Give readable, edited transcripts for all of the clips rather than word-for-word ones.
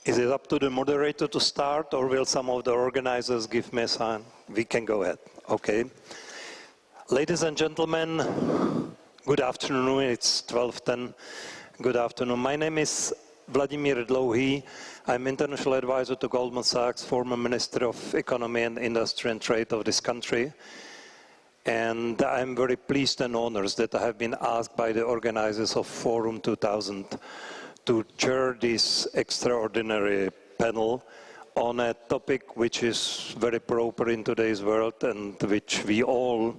Is it up to the moderator to start, or will some of the organizers give me a sign? We can go ahead. Okay. Ladies and gentlemen, good afternoon. It's 12:10. Good afternoon. My name is Vladimír Dlouhý. I'm international advisor to Goldman Sachs, former Minister of Economy and Industry and Trade of this country. And I'm very pleased and honored that I have been asked by the organizers of Forum 2000 to chair this extraordinary panel on a topic which is very proper in today's world and which we all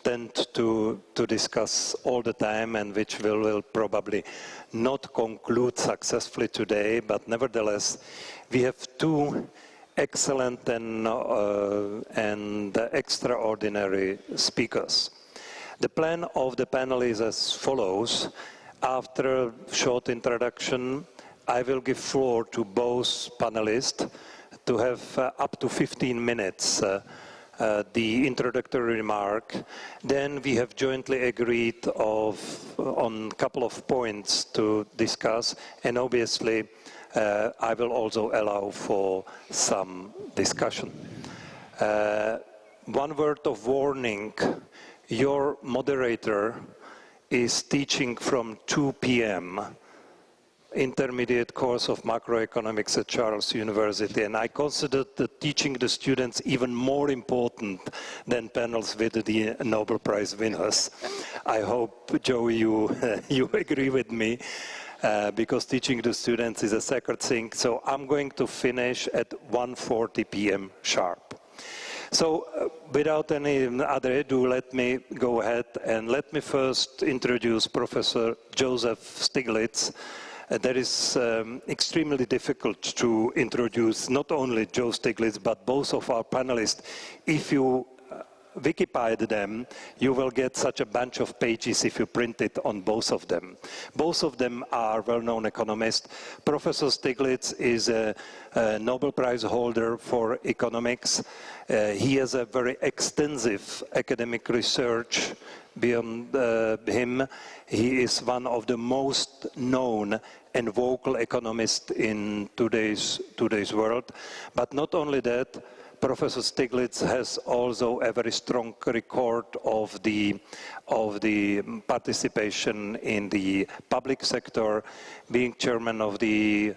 tend to discuss all the time, and which we will probably not conclude successfully today, but nevertheless we have two excellent and extraordinary speakers. The plan of the panel is as follows. After a short introduction, I will give floor to both panelists to have up to 15 minutes the introductory remark. Then we have jointly agreed on a couple of points to discuss, and obviously I will also allow for some discussion. One word of warning: your moderator is teaching from 2 p.m. intermediate course of macroeconomics at Charles University, and I consider teaching the students even more important than panels with the Nobel Prize winners. I hope, Joe, you agree with me, because teaching the students is a sacred thing. So I'm going to finish at 1:40 p.m. sharp. So without any other ado, let me go ahead and let me first introduce Professor Joseph Stiglitz. That is extremely difficult to introduce not only Joe Stiglitz, but both of our panelists. If you Wikipedia them, you will get such a bunch of pages if you print it on both of them. Both of them are well-known economists. Professor Stiglitz is a Nobel Prize holder for economics. He has a very extensive academic research beyond him. He is one of the most known and vocal economists in today's world. But not only that, Professor Stiglitz has also a very strong record of the participation in the public sector, being chairman of the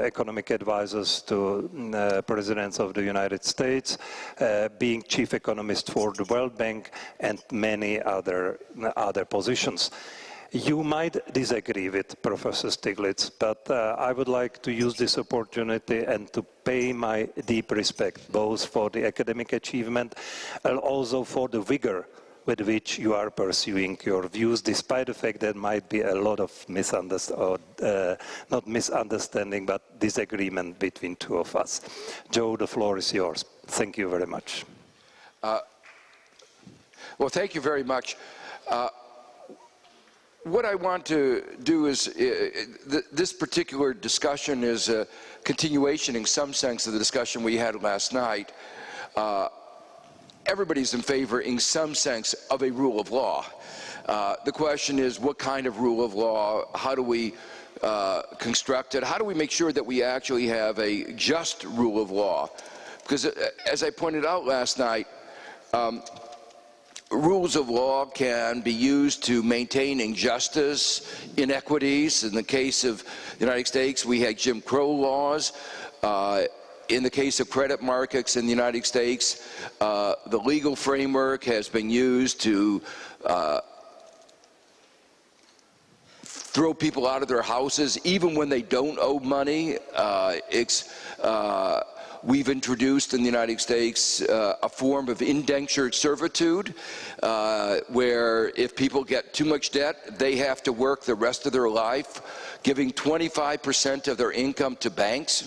economic advisors to presidents of the United States, being chief economist for the World Bank, and many other positions. You might disagree with Professor Stiglitz, but I would like to use this opportunity and to pay my deep respect both for the academic achievement and also for the vigor with which you are pursuing your views, despite the fact there might be a lot of not misunderstanding, but disagreement between two of us. Joe, the floor is yours. Thank you very much. Well, thank you very much. What I want to do is, this particular discussion is a continuation in some sense of the discussion we had last night. Everybody's in favor, in some sense, of a rule of law. The question is, what kind of rule of law? How do we construct it? How do we make sure that we actually have a just rule of law? Because as I pointed out last night, rules of law can be used to maintain injustice, inequities. In the case of the United States, we had Jim Crow laws. In the case of credit markets in the United States, the legal framework has been used to throw people out of their houses, even when they don't owe money. We've introduced in the United States a form of indentured servitude, where if people get too much debt, they have to work the rest of their life, giving 25% of their income to banks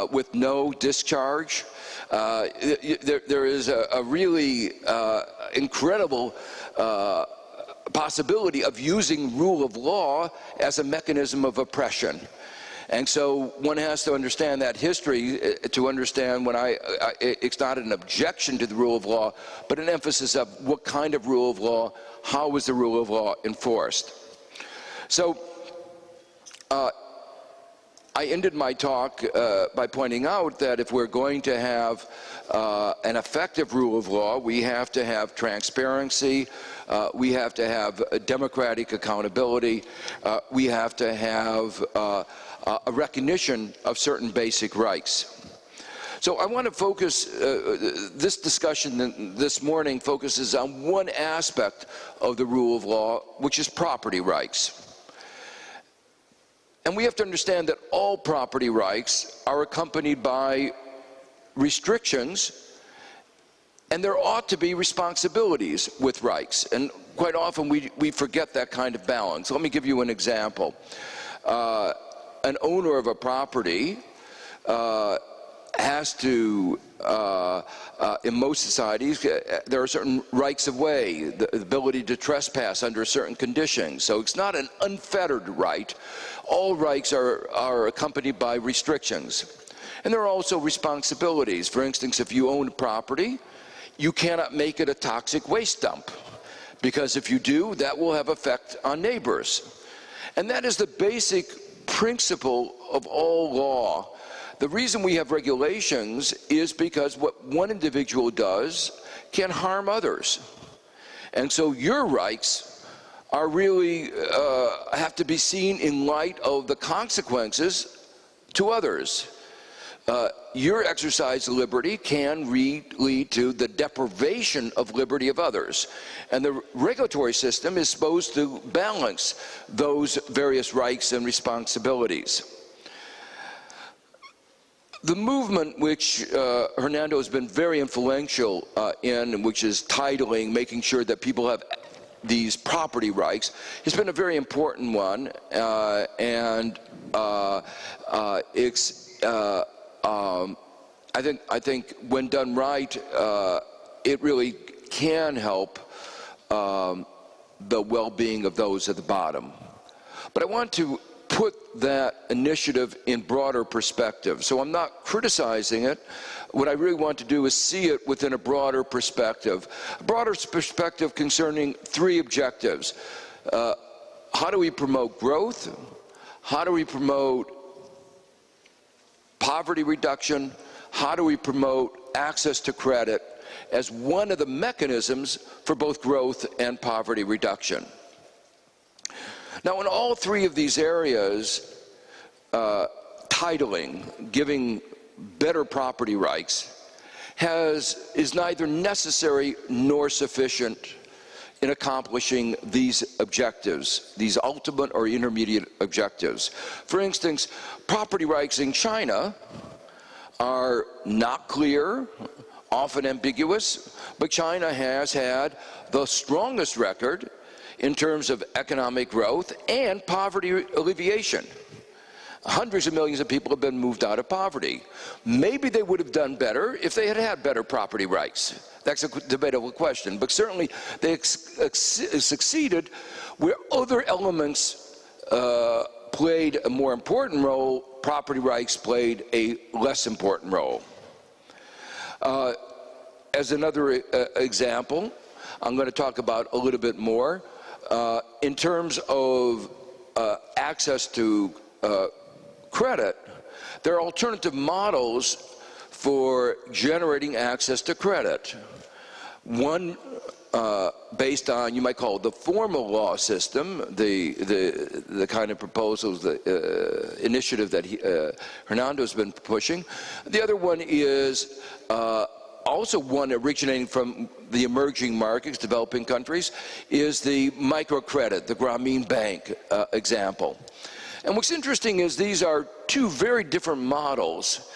with no discharge. There is a really incredible possibility of using rule of law as a mechanism of oppression. And so one has to understand that history to understand it's not an objection to the rule of law, but an emphasis of what kind of rule of law, how is the rule of law enforced. So I ended my talk by pointing out that if we're going to have an effective rule of law, we have to have transparency, we have to have democratic accountability, we have to have a recognition of certain basic rights. So I want to focus, this discussion this morning focuses on one aspect of the rule of law, which is property rights. And we have to understand that all property rights are accompanied by restrictions, and there ought to be responsibilities with rights. And quite often we forget that kind of balance. Let me give you an example. An owner of a property has to, in most societies, there are certain rights of way, the ability to trespass under certain conditions. So it's not an unfettered right. All rights are accompanied by restrictions. And there are also responsibilities. For instance, if you own property, you cannot make it a toxic waste dump, because if you do, that will have effect on neighbors. And that is the basic principle of all law. The reason we have regulations is because what one individual does can harm others. And so your rights are really, have to be seen in light of the consequences to others. Your exercise of liberty can lead to the deprivation of liberty of others. And the regulatory system is supposed to balance those various rights and responsibilities. The movement which Hernando has been very influential in, which is titling, making sure that people have these property rights, has been a very important one, and it's I think when done right, it really can help the well-being of those at the bottom. But I want to put that initiative in broader perspective. So I'm not criticizing it. What I really want to do is see it within a broader perspective concerning three objectives. How do we promote growth? How do we promote poverty reduction? How do we promote access to credit as one of the mechanisms for both growth and poverty reduction? Now, in all three of these areas, titling, giving better property rights, is neither necessary nor sufficient in accomplishing these objectives, these ultimate or intermediate objectives. For instance, property rights in China are not clear, often ambiguous, but China has had the strongest record in terms of economic growth and poverty alleviation. Hundreds of millions of people have been moved out of poverty. Maybe they would have done better if they had had better property rights. That's a debatable question, but certainly they succeeded where other elements played a more important role, property rights played a less important role. As another example, I'm going to talk about a little bit more. In terms of access to credit, there are alternative models for generating access to credit. One based on, you might call it the formal law system, the kind of proposals, the initiative that Hernando's been pushing. The other one is also one originating from the emerging markets, developing countries, is the microcredit, the Grameen Bank example. And what's interesting is these are two very different models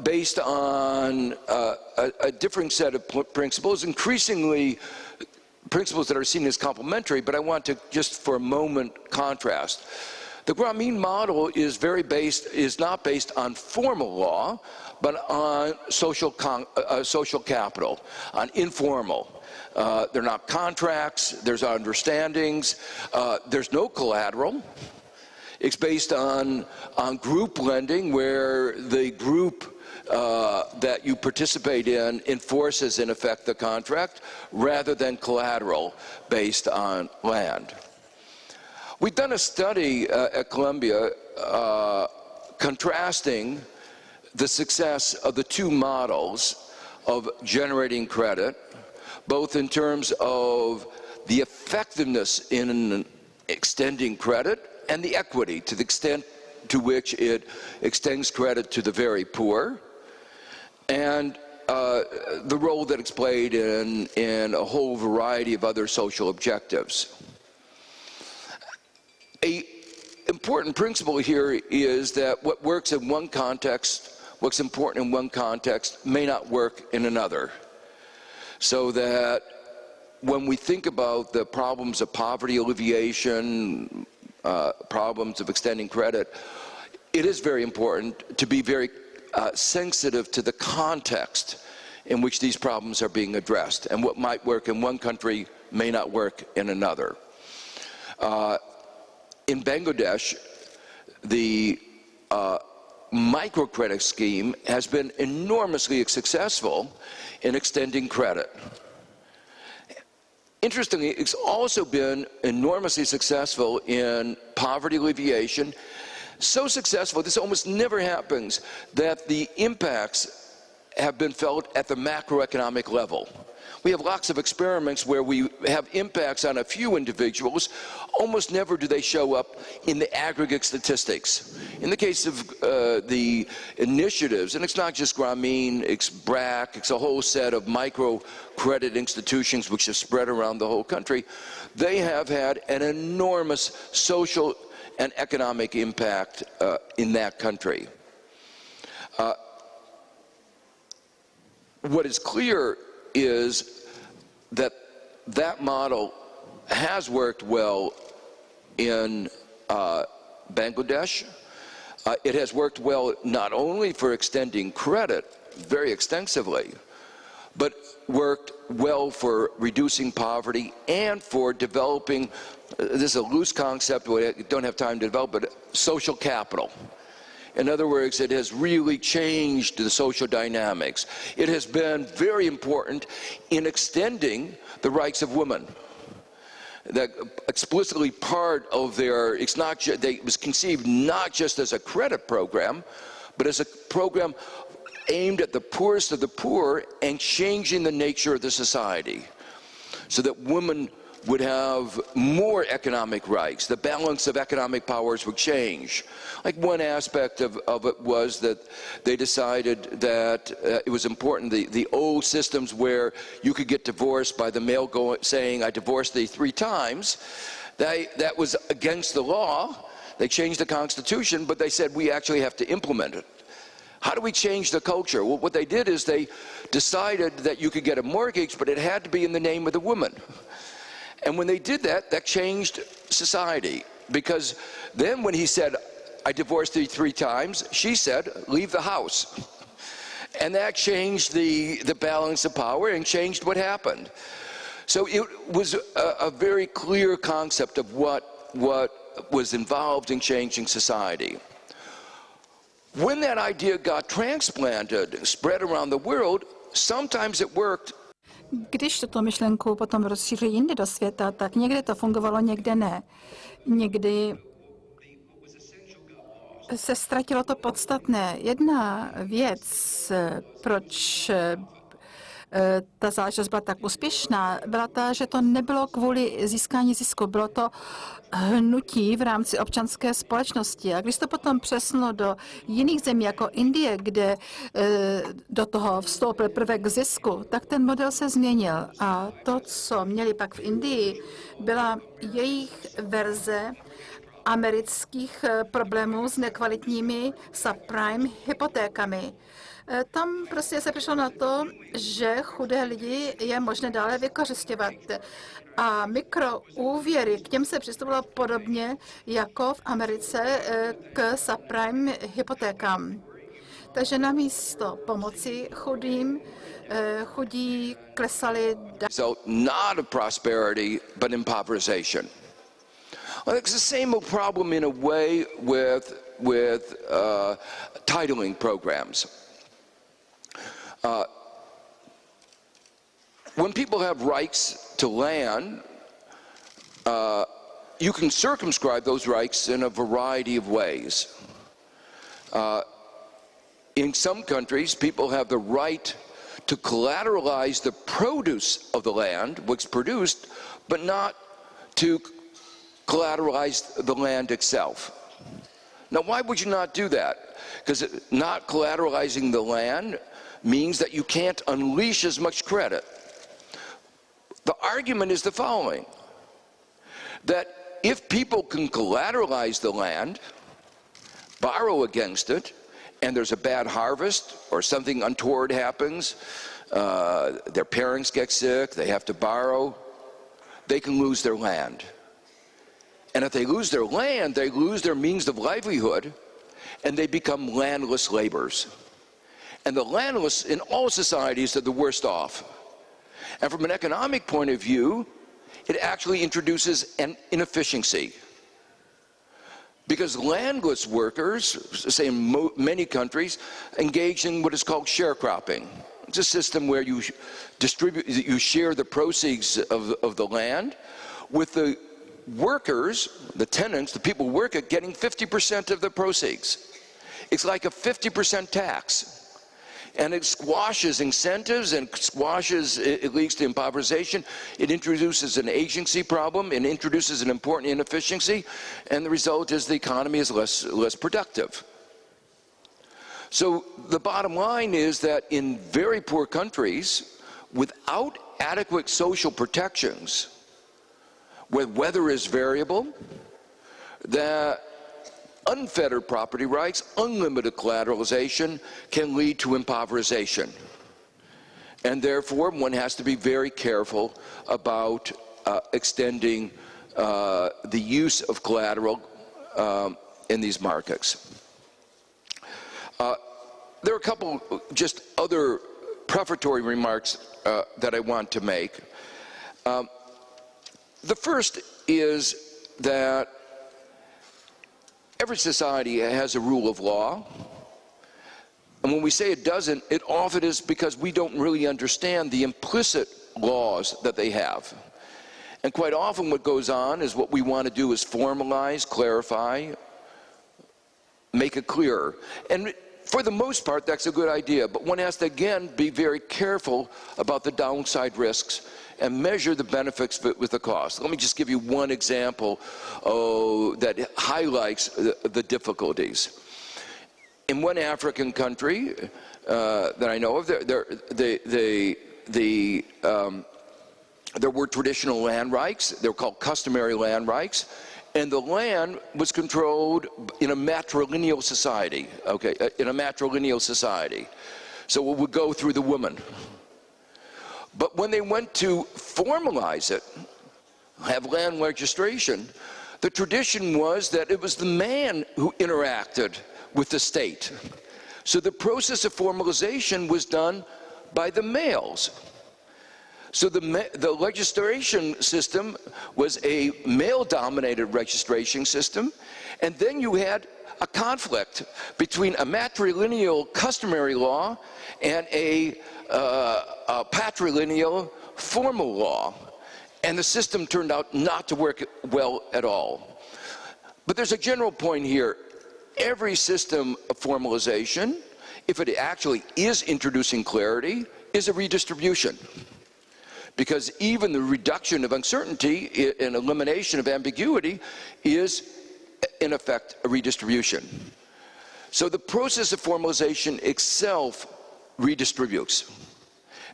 based on a different set of principles, increasingly principles that are seen as complementary, but I want to just for a moment contrast. The Grameen model is not based on formal law, but on social capital, on informal. They're not contracts, there's understandings, there's no collateral. It's based on group lending, where the group that you participate in enforces, in effect, the contract, rather than collateral based on land. We've done a study at Columbia contrasting the success of the two models of generating credit, both in terms of the effectiveness in extending credit and the equity, to the extent to which it extends credit to the very poor, and the role that it's played in a whole variety of other social objectives. An important principle here is that what works in one context, what's important in one context, may not work in another. So that when we think about the problems of poverty alleviation, problems of extending credit, it is very important to be very sensitive to the context in which these problems are being addressed, and what might work in one country may not work in another. In Bangladesh, the microcredit scheme has been enormously successful in extending credit. Interestingly, it's also been enormously successful in poverty alleviation. So successful, this almost never happens, that the impacts have been felt at the macroeconomic level. We have lots of experiments where we have impacts on a few individuals. Almost never do they show up in the aggregate statistics. In the case of the initiatives, and it's not just Grameen, it's BRAC, it's a whole set of microcredit institutions which have spread around the whole country, they have had an enormous social and economic impact in that country. What is clear is that that model has worked well in Bangladesh. It has worked well not only for extending credit very extensively, but worked well for reducing poverty and for developing, this is a loose concept, we don't have time to develop, but social capital. In other words, it has really changed the social dynamics. It has been very important in extending the rights of women. That explicitly part of their, it was conceived not just as a credit program, but as a program aimed at the poorest of the poor and changing the nature of the society so that women would have more economic rights. The balance of economic powers would change. Like one aspect of it was that they decided that it was important, the old systems where you could get divorced by the male saying, I divorced thee 3 times, that was against the law. They changed the Constitution, but they said we actually have to implement it. How do we change the culture? Well, what they did is they decided that you could get a mortgage, but it had to be in the name of the woman. And when they did that, that changed society. Because then when he said, I divorced thee 3 times, she said, leave the house. And that changed the balance of power and changed what happened. So it was a very clear concept of what was involved in changing society. When that idea got transplanted, spread around the world, sometimes it worked. Když tuto myšlenku potom rozšířili jinde do světa, tak někde to fungovalo, někde ne. Někdy se ztratilo to podstatné. Jedna věc, proč ta záležitost byla tak úspěšná, byla ta, že to nebylo kvůli získání zisku, bylo to hnutí v rámci občanské společnosti. A když to potom přesunulo do jiných zemí, jako Indie, kde do toho vstoupil prvek zisku, tak ten model se změnil. A to, co měli pak v Indii, byla jejich verze amerických problémů s nekvalitními subprime hypotékami. Tam prostě se přišlo na to, že chudé lidi je možné dále vykořisťovat. A mikroúvěry, k těm se přistupovalo podobně jako v Americe k subprime hypotékám. Takže namísto pomoci chudým, chudí klesali. So not of prosperity, but impoverization. Well, it's the same problem in a way with titling programs. When people have rights to land, you can circumscribe those rights in a variety of ways. In some countries, people have the right to collateralize the produce of the land, what's produced, but not to collateralize the land itself. Now, why would you not do that? Because not collateralizing the land means that you can't unleash as much credit. The argument is the following, that if people can collateralize the land, borrow against it, and there's a bad harvest or something untoward happens, their parents get sick, they have to borrow, they can lose their land. And if they lose their land, they lose their means of livelihood, and they become landless laborers. And the landless in all societies are the worst off. And from an economic point of view, it actually introduces an inefficiency. Because landless workers, say in many countries, engage in what is called sharecropping. It's a system where you share the proceeds of the land with the workers, the tenants, the people who work at, getting 50% of the proceeds. It's like a 50% tax. And it squashes incentives and squashes, it leads to impoverization. It introduces an agency problem and introduces an important inefficiency. And the result is the economy is less productive. So the bottom line is that in very poor countries, without adequate social protections, where weather is variable, that unfettered property rights, unlimited collateralization can lead to impoverization. And therefore, one has to be very careful about extending the use of collateral in these markets. There are a couple just other prefatory remarks that I want to make. The first is that every society has a rule of law, and when we say it doesn't, it often is because we don't really understand the implicit laws that they have. And quite often what goes on is what we want to do is formalize, clarify, make it clearer. And for the most part, that's a good idea, but one has to, again, be very careful about the downside risks and measure the benefits with the cost. Let me just give you one example that highlights the difficulties. In one African country that I know of, there were traditional land rights. They were called customary land rights. And the land was controlled in a matrilineal society, okay, in a matrilineal society. So it would go through the woman. But when they went to formalize it, have land registration, the tradition was that it was the man who interacted with the state. So the process of formalization was done by the males. So the registration system was a male-dominated registration system, and then you had a conflict between a matrilineal customary law and a patrilineal formal law, and the system turned out not to work well at all. But there's a general point here. Every system of formalization, if it actually is introducing clarity, is a redistribution. Because even the reduction of uncertainty and elimination of ambiguity is, in effect, a redistribution. So the process of formalization itself redistributes.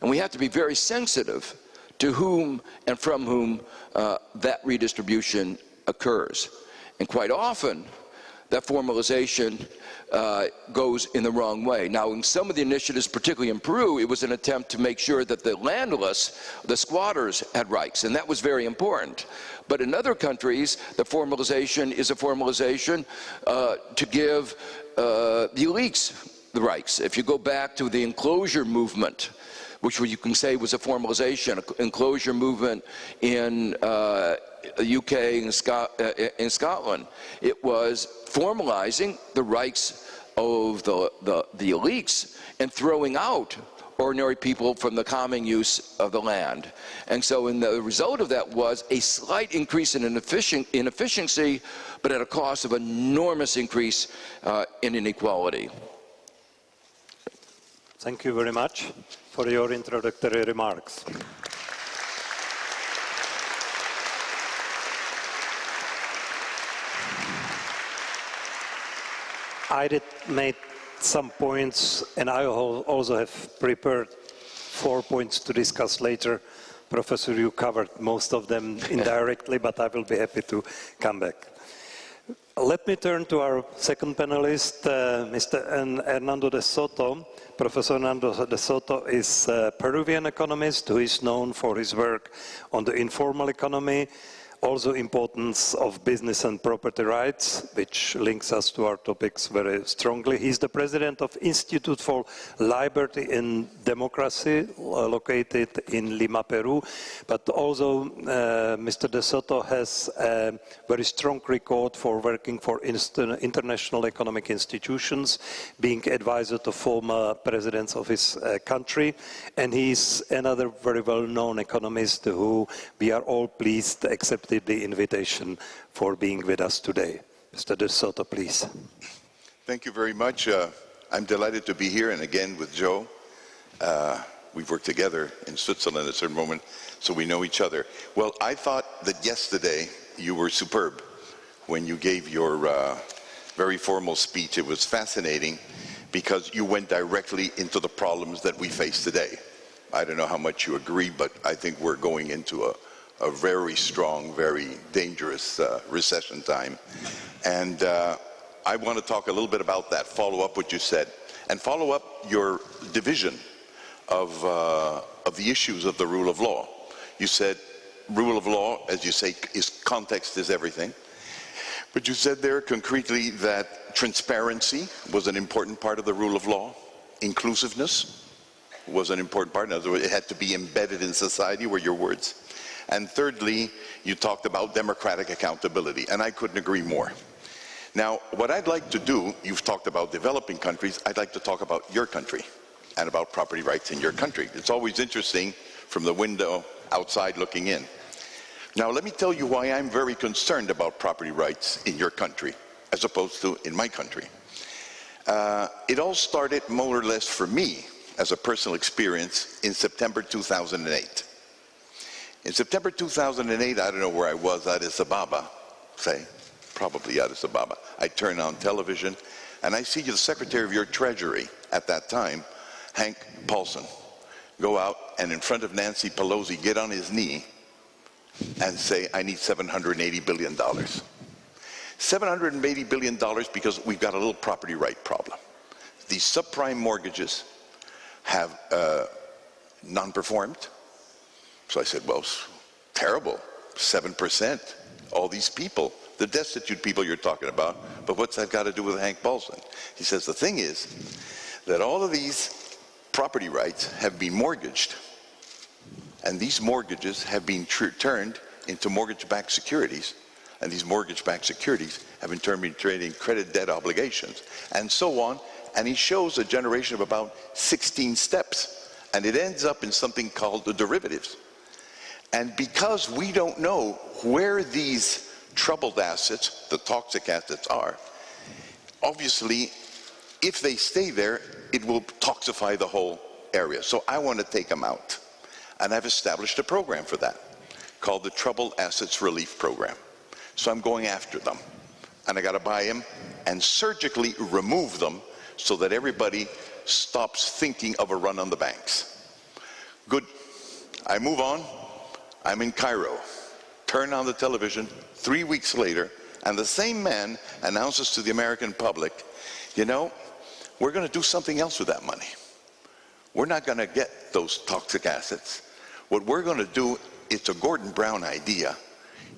And we have to be very sensitive to whom and from whom that redistribution occurs. And quite often, that formalization goes in the wrong way. Now, in some of the initiatives, particularly in Peru, it was an attempt to make sure that the landless, the squatters, had rights, and that was very important. But in other countries, the formalization is a formalization to give the elites the rights. If you go back to the enclosure movement, which you can say was a formalization, an enclosure movement in the UK and Scotland, it was formalizing the rights of the elites and throwing out ordinary people from the common use of the land. And so the result of that was a slight increase in inefficiency, but at a cost of enormous increase in inequality. Thank you very much for your introductory remarks. I did make some points, and I also have prepared 4 points to discuss later. Professor, you covered most of them indirectly, but I will be happy to come back. Let me turn to our second panelist, Mr. Hernando de Soto. Professor Hernando de Soto is a Peruvian economist who is known for his work on the informal economy, also importance of business and property rights, which links us to our topics very strongly. He's the president of Institute for Liberty and Democracy, located in Lima, Peru. But also, Mr. De Soto has a very strong record for working for international economic institutions, being advisor to former presidents of his country. And he's another very well-known economist who we are all pleased accepted the invitation for being with us today. Mr. De Soto, please. Thank you very much. I'm delighted to be here, and again with Joe. We've worked together in Switzerland at a certain moment, so we know each other. Well, I thought that yesterday you were superb when you gave your very formal speech. It was fascinating because you went directly into the problems that we face today. I don't know how much you agree, but I think we're going into a very strong, very dangerous recession time. And I want to talk a little bit about that, follow up what you said, and follow up your division of the issues of the rule of law. You said rule of law, as you say, context is everything. But you said there concretely that transparency was an important part of the rule of law, inclusiveness was an important part. In other words, it had to be embedded in society, were your words. And thirdly, you talked about democratic accountability, and I couldn't agree more. Now, what I'd like to do, you've talked about developing countries, I'd like to talk about your country and about property rights in your country. It's always interesting from the window outside looking in. Now, let me tell you why I'm very concerned about property rights in your country, as opposed to in my country. It all started more or less for me, as a personal experience, in September 2008. In September 2008, I don't know where I was, Addis Ababa, say, probably Addis Ababa. I turn on television, and I see the Secretary of your Treasury at that time, Hank Paulson, go out and in front of Nancy Pelosi get on his knee and say, I need $780 billion. $780 billion because we've got a little property right problem. These subprime mortgages have non-performed. So I said, well, it's terrible, 7%, all these people, the destitute people you're talking about, but what's that got to do with Hank Paulson? He says, the thing is that all of these property rights have been mortgaged, and these mortgages have been turned into mortgage-backed securities, and these mortgage-backed securities have in turn been trading credit debt obligations, and so on, and he shows a generation of about 16 steps, and it ends up in something called the derivatives. And because we don't know where these troubled assets, the toxic assets are, obviously, if they stay there, it will toxify the whole area. So I want to take them out. And I've established a program for that called the Troubled Assets Relief Program. So I'm going after them. And I got to buy them and surgically remove them so that everybody stops thinking of a run on the banks. Good. I move on. I'm in Cairo. Turn on the television 3 weeks later, and the same man announces to the American public, you know, we're going to do something else with that money. We're not going to get those toxic assets. What we're going to do, it's a Gordon Brown idea,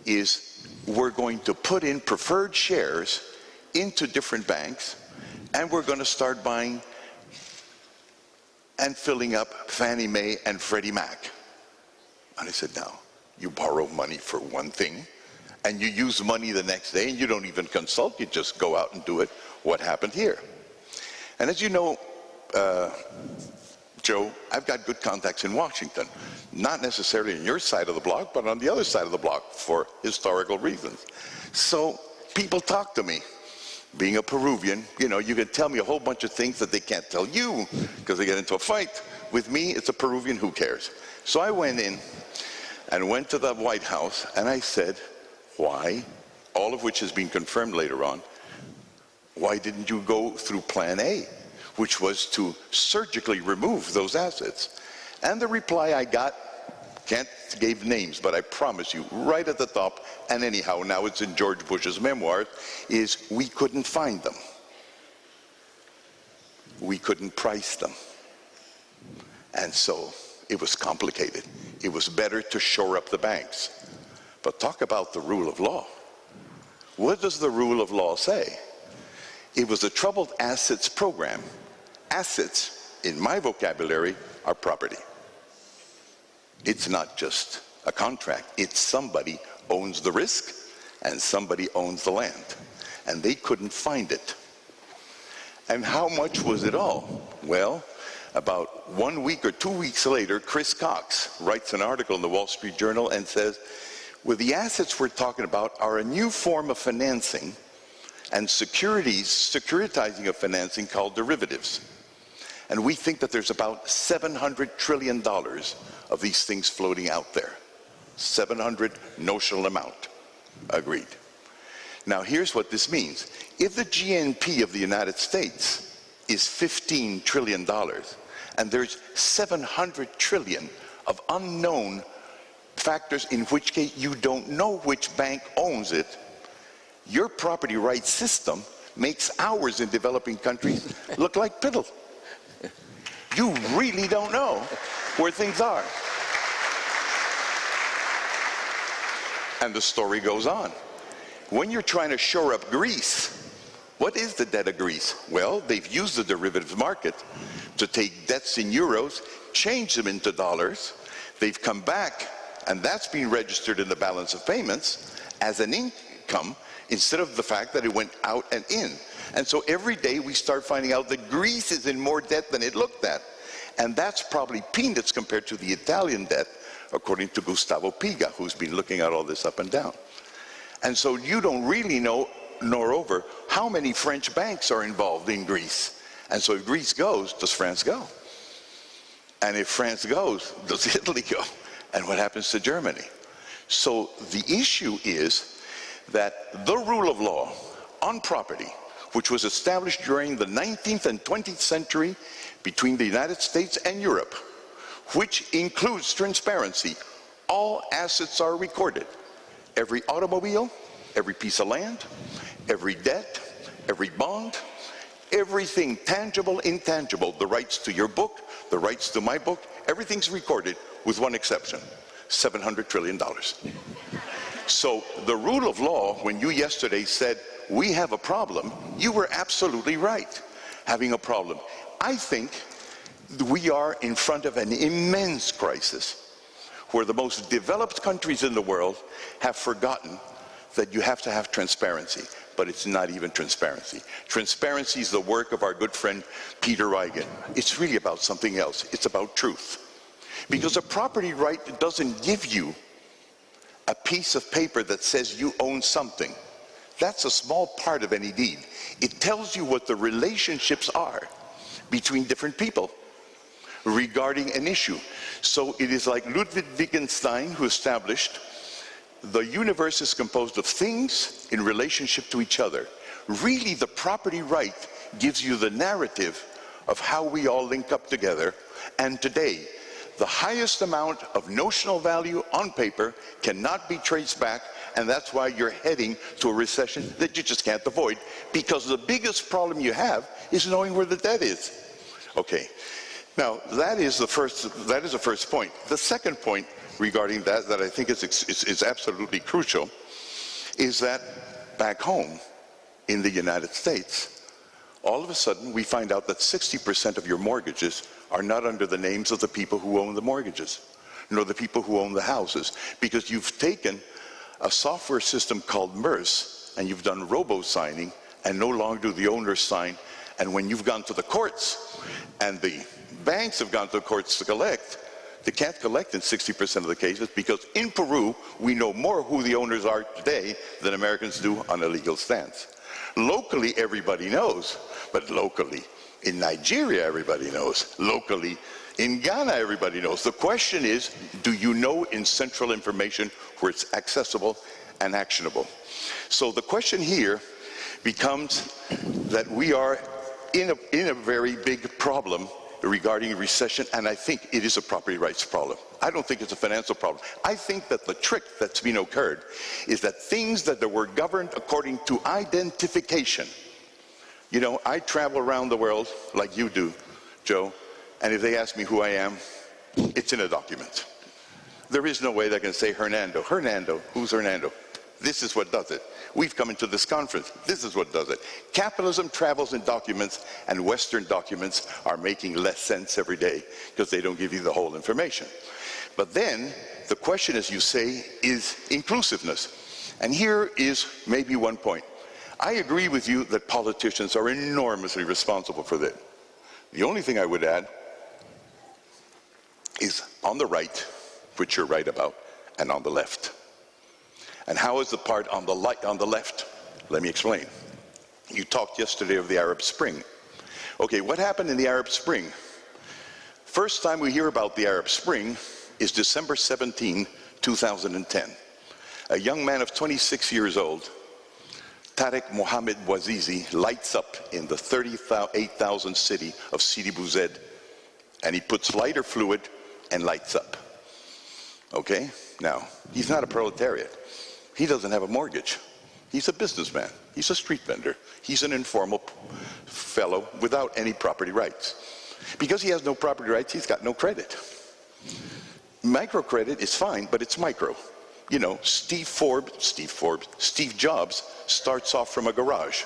is we're going to put in preferred shares into different banks, and we're going to start buying and filling up Fannie Mae and Freddie Mac. And I said, now, you borrow money for one thing, and you use money the next day, and you don't even consult, you just go out and do it. What happened here? And as you know, Joe, I've got good contacts in Washington, not necessarily on your side of the block, but on the other side of the block for historical reasons. So people talk to me. Being a Peruvian, you know, you can tell me a whole bunch of things that they can't tell you because they get into a fight. With me, it's a Peruvian, who cares? So I went in and went to the White House and I said, why, all of which has been confirmed later on, why didn't you go through Plan A, which was to surgically remove those assets? And the reply I got, can't give names, but I promise you, right at the top, and anyhow, now it's in George Bush's memoirs, is we couldn't find them. We couldn't price them. And so it was complicated. It was better to shore up the banks. But talk about the rule of law. What does the rule of law say? It was a troubled assets program. Assets, in my vocabulary, are property. It's not just a contract. It's somebody owns the risk and somebody owns the land. And they couldn't find it. And how much was it all? Well, about 1 week or 2 weeks later, Chris Cox writes an article in the Wall Street Journal and says, well, the assets we're talking about are a new form of financing and securitizing of financing called derivatives. And we think that there's about $700 trillion of these things floating out there. 700 notional amount. Agreed. Now here's what this means. If the GNP of the United States is $15 trillion and there's 700 trillion of unknown factors, in which case you don't know which bank owns it, your property rights system makes ours in developing countries look like piddle. You really don't know where things are. And the story goes on. When you're trying to shore up Greece, what is the debt of Greece? Well, they've used the derivatives market to take debts in euros, change them into dollars. They've come back, and that's been registered in the balance of payments as an income instead of the fact that it went out and in. And so every day we start finding out that Greece is in more debt than it looked at. And that's probably peanuts compared to the Italian debt, according to Gustavo Piga, who's been looking at all this up and down. And so you don't really know, moreover, how many French banks are involved in Greece. And so if Greece goes, does France go? And if France goes, does Italy go? And what happens to Germany? So the issue is that the rule of law on property, which was established during the 19th and 20th century between the United States and Europe, which includes transparency. All assets are recorded. Every automobile, every piece of land, every debt, every bond, everything tangible, intangible, the rights to your book, the rights to my book, everything's recorded with one exception, $700 trillion. So the rule of law, when you yesterday said, we have a problem, you were absolutely right, having a problem. I think we are in front of an immense crisis where the most developed countries in the world have forgotten that you have to have transparency, but it's not even transparency. Transparency is the work of our good friend Peter Reigen. It's really about something else. It's about truth. Because a property right doesn't give you a piece of paper that says you own something. That's a small part of any deed. It tells you what the relationships are between different people regarding an issue. So it is like Ludwig Wittgenstein, who established the universe is composed of things in relationship to each other. Really, the property right gives you the narrative of how we all link up together. And today, the highest amount of notional value on paper cannot be traced back, and that's why you're heading to a recession that you just can't avoid, because the biggest problem you have is knowing where the debt is. Okay, now that is the first point. The second point regarding that I think is absolutely crucial is that back home in the United States, all of a sudden we find out that 60% of your mortgages are not under the names of the people who own the mortgages, nor the people who own the houses, because you've taken a software system called MERS and you've done robo-signing, and no longer do the owners sign. And when you've gone to the courts and the Banks have gone to the courts to collect. They can't collect in 60% of the cases because in Peru, we know more who the owners are today than Americans do on a legal stance. Locally, everybody knows, but locally, in Nigeria, everybody knows. Locally, in Ghana, everybody knows. The question is, do you know in central information where it's accessible and actionable? So the question here becomes that we are in a very big problem regarding recession, and I think it is a property rights problem. I don't think it's a financial problem. I think that the trick that's been occurred is that things that were governed according to identification. You know, I travel around the world like you do, Joe, and if they ask me who I am, it's in a document. There is no way they can say Hernando. Hernando, who's Hernando? This is what does it. We've come into this conference. This is what does it. Capitalism travels in documents, and Western documents are making less sense every day because they don't give you the whole information. But then, the question, as you say, is inclusiveness. And here is maybe one point. I agree with you that politicians are enormously responsible for this. The only thing I would add is on the right, which you're right about, and on the left. And how is the part on the left? Let me explain. You talked yesterday of the Arab Spring. Okay, what happened in the Arab Spring? First time we hear about the Arab Spring is December 17, 2010. A young man of 26 years old, Tarek Mohammed Bouazizi, lights up in the 38,000 city of Sidi Bouzid, and he puts lighter fluid and lights up. Okay? Now, he's not a proletariat. He doesn't have a mortgage. He's a businessman. He's a street vendor. He's an informal fellow without any property rights. Because he has no property rights, he's got no credit. Microcredit is fine, but it's micro. You know, Steve Jobs starts off from a garage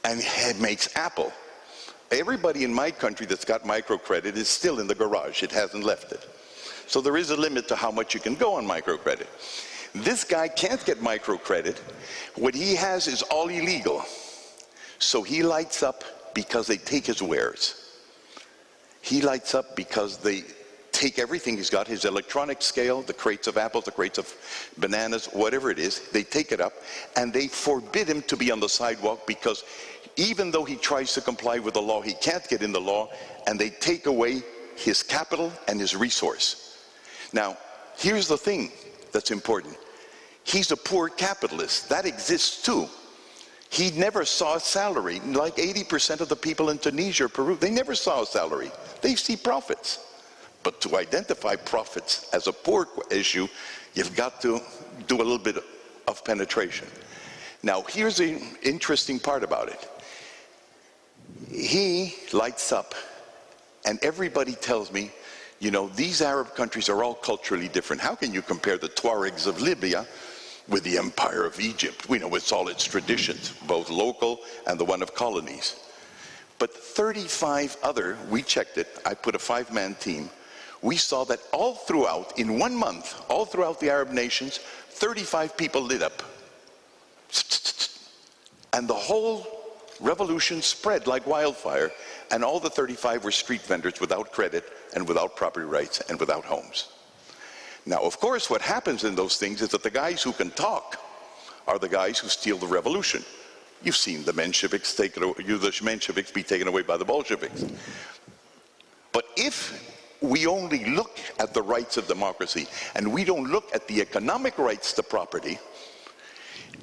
and makes Apple. Everybody in my country that's got microcredit is still in the garage. It hasn't left it. So there is a limit to how much you can go on microcredit. This guy can't get microcredit. What he has is all illegal. So he lights up because they take his wares. He lights up because they take everything he's got, his electronic scale, the crates of apples, the crates of bananas, whatever it is, they take it up and they forbid him to be on the sidewalk because even though he tries to comply with the law, he can't get in the law, and they take away his capital and his resource. Now, here's the thing that's important. He's a poor capitalist. That exists too. He never saw a salary. Like 80% of the people in Tunisia or Peru, they never saw a salary. They see profits. But to identify profits as a poor issue, you've got to do a little bit of penetration. Now, here's the interesting part about it. He lights up, and everybody tells me, you know, these Arab countries are all culturally different. How can you compare the Tuaregs of Libya with the Empire of Egypt? We know it's all its traditions, both local and the one of colonies. But 35 other, we checked it, I put a 5-man team, we saw that all throughout, in 1 month, all throughout the Arab nations, 35 people lit up. And the whole revolution spread like wildfire, and all the 35 were street vendors without credit and without property rights and without homes. Now, of course, what happens in those things is that the guys who can talk are the guys who steal the revolution. You've seen the Mensheviks be taken away by the Bolsheviks. But if we only look at the rights of democracy and we don't look at the economic rights to property,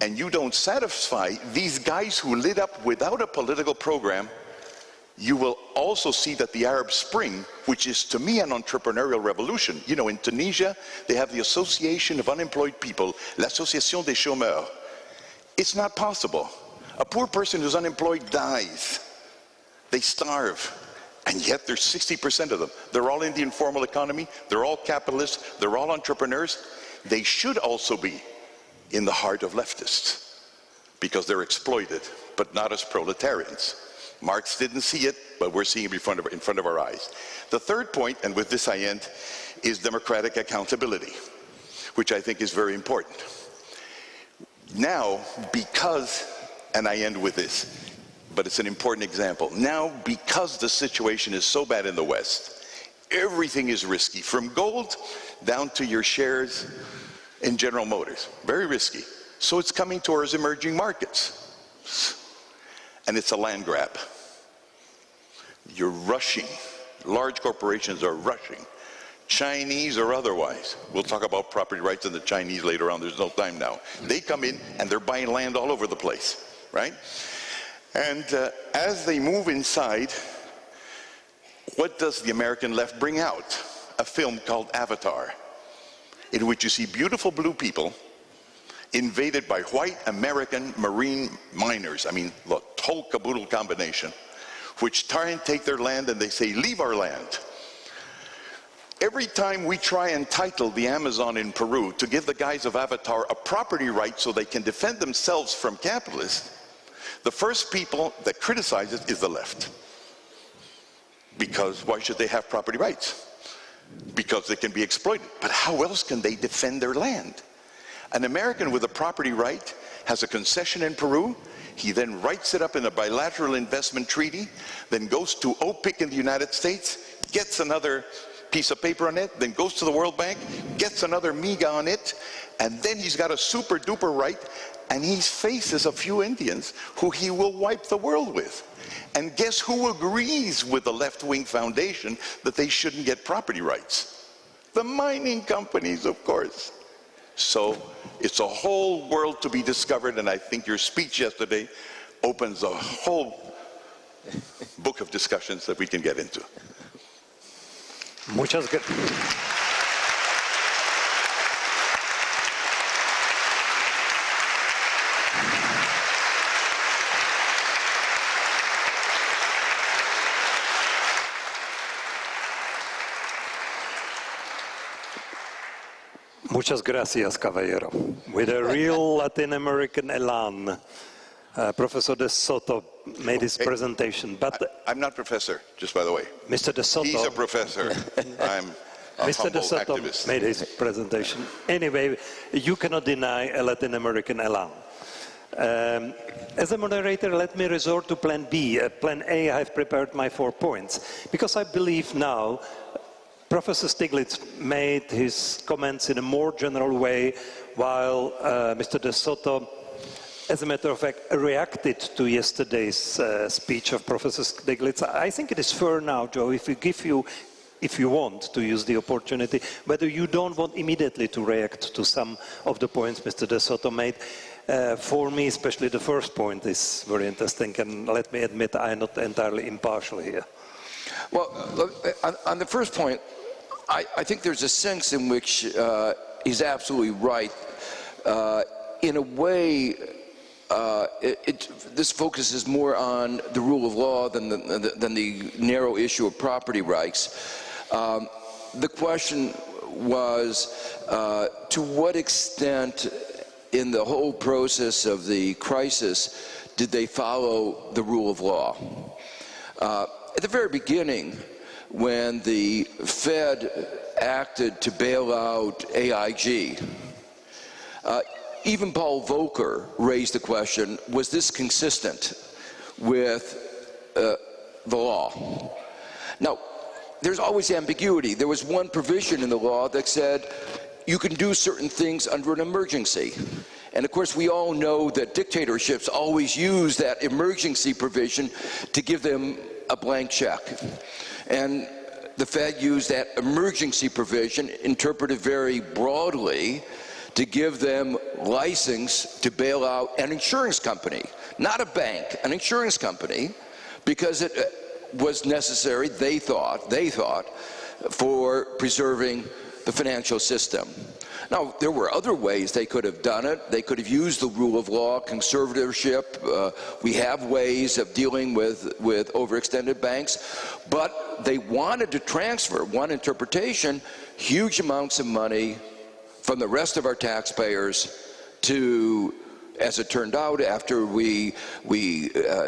and you don't satisfy these guys who lit up without a political program, you will also see that the Arab Spring, which is to me an entrepreneurial revolution, you know, in Tunisia, they have the Association of Unemployed People, l'Association des Chômeurs. It's not possible. A poor person who's unemployed dies. They starve. And yet there's 60% of them. They're all in the informal economy. They're all capitalists. They're all entrepreneurs. They should also be in the heart of leftists because they're exploited, but not as proletarians. Marx didn't see it, but we're seeing it in front of our eyes. The third point, and with this I end, is democratic accountability, which I think is very important. Now, because, and I end with this, but it's an important example. Now, because the situation is so bad in the West, everything is risky, from gold down to your shares in General Motors. Very risky. So it's coming towards emerging markets. And it's a land grab. You're rushing. Large corporations are rushing. Chinese or otherwise. We'll talk about property rights and the Chinese later on. There's no time now. They come in and they're buying land all over the place, right? And as they move inside, what does the American left bring out? A film called Avatar, in which you see beautiful blue people invaded by white American marine miners. I mean, look, whole caboodle combination, which try and take their land and they say, leave our land. Every time we try and title the Amazon in Peru to give the guys of Avatar a property right so they can defend themselves from capitalists, the first people that criticize it is the left. Because why should they have property rights? Because they can be exploited. But how else can they defend their land? An American with a property right has a concession in Peru. He then writes it up in a bilateral investment treaty, then goes to OPIC in the United States, gets another piece of paper on it, then goes to the World Bank, gets another MIGA on it, and then he's got a super duper right, and he faces a few Indians who he will wipe the world with. And guess who agrees with the left-wing foundation that they shouldn't get property rights? The mining companies, of course. So it's a whole world to be discovered, and I think your speech yesterday opens a whole book of discussions that we can get into. Muchas gracias. Muchas gracias, caballero. With a real Latin American elan, Professor de Soto made his presentation. But I'm not professor, just by the way. Mr. de Soto. He's a professor. I'm a Mr. de humble Soto activist. made his presentation. Anyway, you cannot deny a Latin American elan. As a moderator, let me resort to Plan B. Plan A, I have prepared my 4 points, because I believe now Professor Stiglitz made his comments in a more general way, while Mr. de Soto, as a matter of fact, reacted to yesterday's speech of Professor Stiglitz. I think it is fair now, Joe, if you want to use the opportunity, whether you don't want immediately to react to some of the points Mr. de Soto made. For me, especially the first point is very interesting, and let me admit I'm not entirely impartial here. Well, on the first point, I think there's a sense in which he's absolutely right. In a way, this focuses more on the rule of law than the narrow issue of property rights. The question was, to what extent in the whole process of the crisis did they follow the rule of law? At the very beginning, when the Fed acted to bail out AIG, even Paul Volcker raised the question, was this consistent with the law? Now, there's always ambiguity. There was one provision in the law that said you can do certain things under an emergency. And of course, we all know that dictatorships always use that emergency provision to give them a blank check. And the Fed used that emergency provision, interpreted very broadly, to give them license to bail out an insurance company, not a bank, an insurance company, because it was necessary, they thought, for preserving the financial system. Now, there were other ways they could have done it. They could have used the rule of law, conservatorship. We have ways of dealing with overextended banks, but they wanted to transfer, one interpretation, huge amounts of money from the rest of our taxpayers to, as it turned out, after they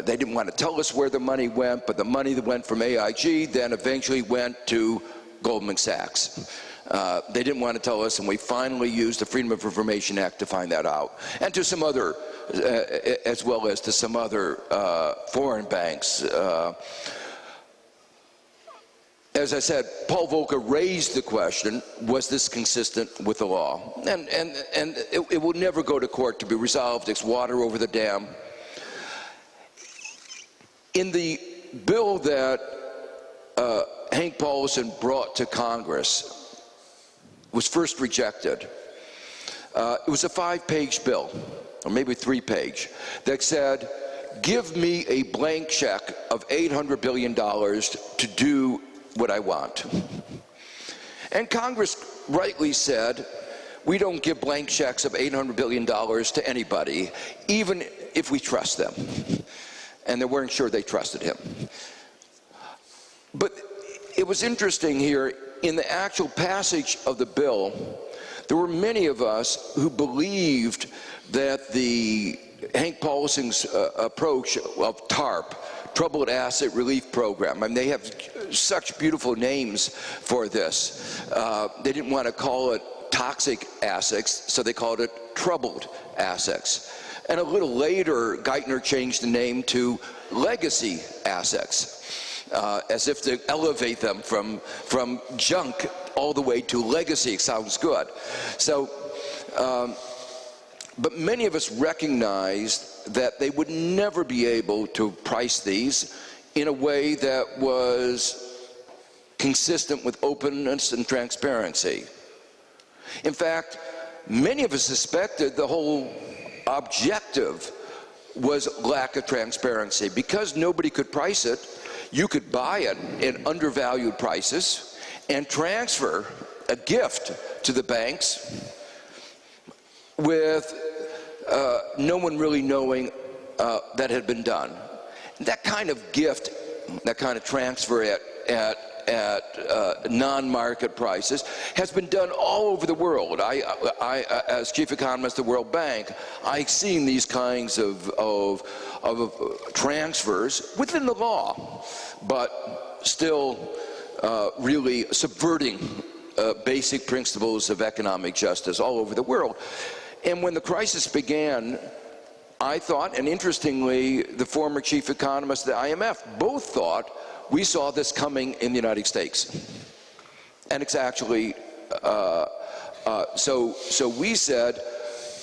didn't want to tell us where the money went, but the money that went from AIG then eventually went to Goldman Sachs. They didn't want to tell us, and we finally used the Freedom of Information Act to find that out. And to some other, as well as to some other foreign banks. As I said, Paul Volcker raised the question, was this consistent with the law? And it will never go to court to be resolved. It's water over the dam. In the bill that Hank Paulson brought to Congress, was first rejected. It was a 5-page bill, or maybe 3-page, that said, give me a blank check of $800 billion to do what I want. And Congress rightly said, we don't give blank checks of $800 billion to anybody, even if we trust them. And they weren't sure they trusted him. But it was interesting here, in the actual passage of the bill, there were many of us who believed that the Hank Paulson's approach of TARP, Troubled Asset Relief Program, and they have such beautiful names for this. They didn't want to call it toxic assets, so they called it troubled assets. And a little later, Geithner changed the name to legacy assets, as if to elevate them from junk all the way to legacy. It sounds good. So, but many of us recognized that they would never be able to price these in a way that was consistent with openness and transparency. In fact, many of us suspected the whole objective was lack of transparency. Because nobody could price it, you could buy it at undervalued prices and transfer a gift to the banks with no one really knowing that had been done. That kind of gift, that kind of transfer at non-market prices has been done all over the world. I as chief economist of the World Bank, I've seen these kinds of transfers within the law, but still really subverting basic principles of economic justice all over the world. And when the crisis began, I thought, and interestingly, the former chief economist of the IMF both thought, we saw this coming in the United States. And it's actually, so we said,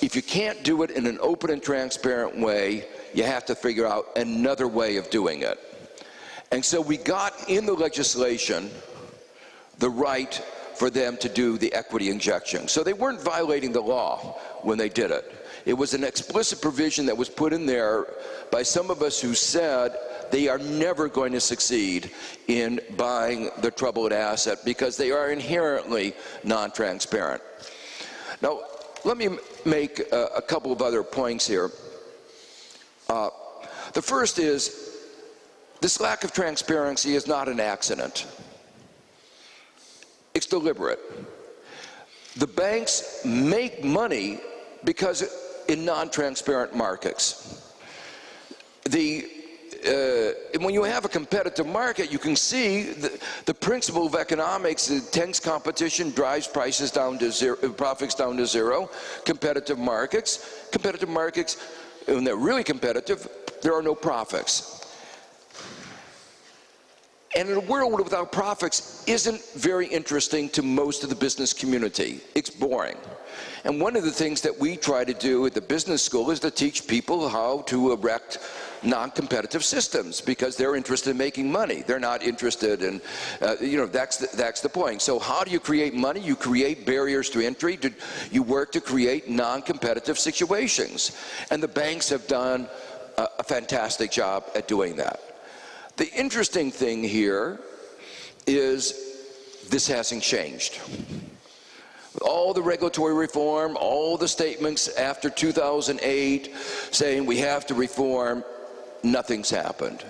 if you can't do it in an open and transparent way, you have to figure out another way of doing it. And so we got in the legislation the right for them to do the equity injection. So they weren't violating the law when they did it. It was an explicit provision that was put in there by some of us who said they are never going to succeed in buying the troubled asset because they are inherently non-transparent. Now, let me make a couple of other points here. The first is, this lack of transparency is not an accident. It's deliberate. The banks make money because in non-transparent markets. When you have a competitive market, you can see the principle of economics, intense competition drives prices down to zero, profits down to zero. Competitive markets, when they're really competitive, there are no profits. And in a world without profits isn't very interesting to most of the business community. It's boring. And one of the things that we try to do at the business school is to teach people how to erect non-competitive systems, because they're interested in making money. They're not interested in, that's the point. So how do you create money? You create barriers to entry. You work to create non-competitive situations. And the banks have done a fantastic job at doing that. The interesting thing here is this hasn't changed. With all the regulatory reform, all the statements after 2008 saying we have to reform, nothing's happened.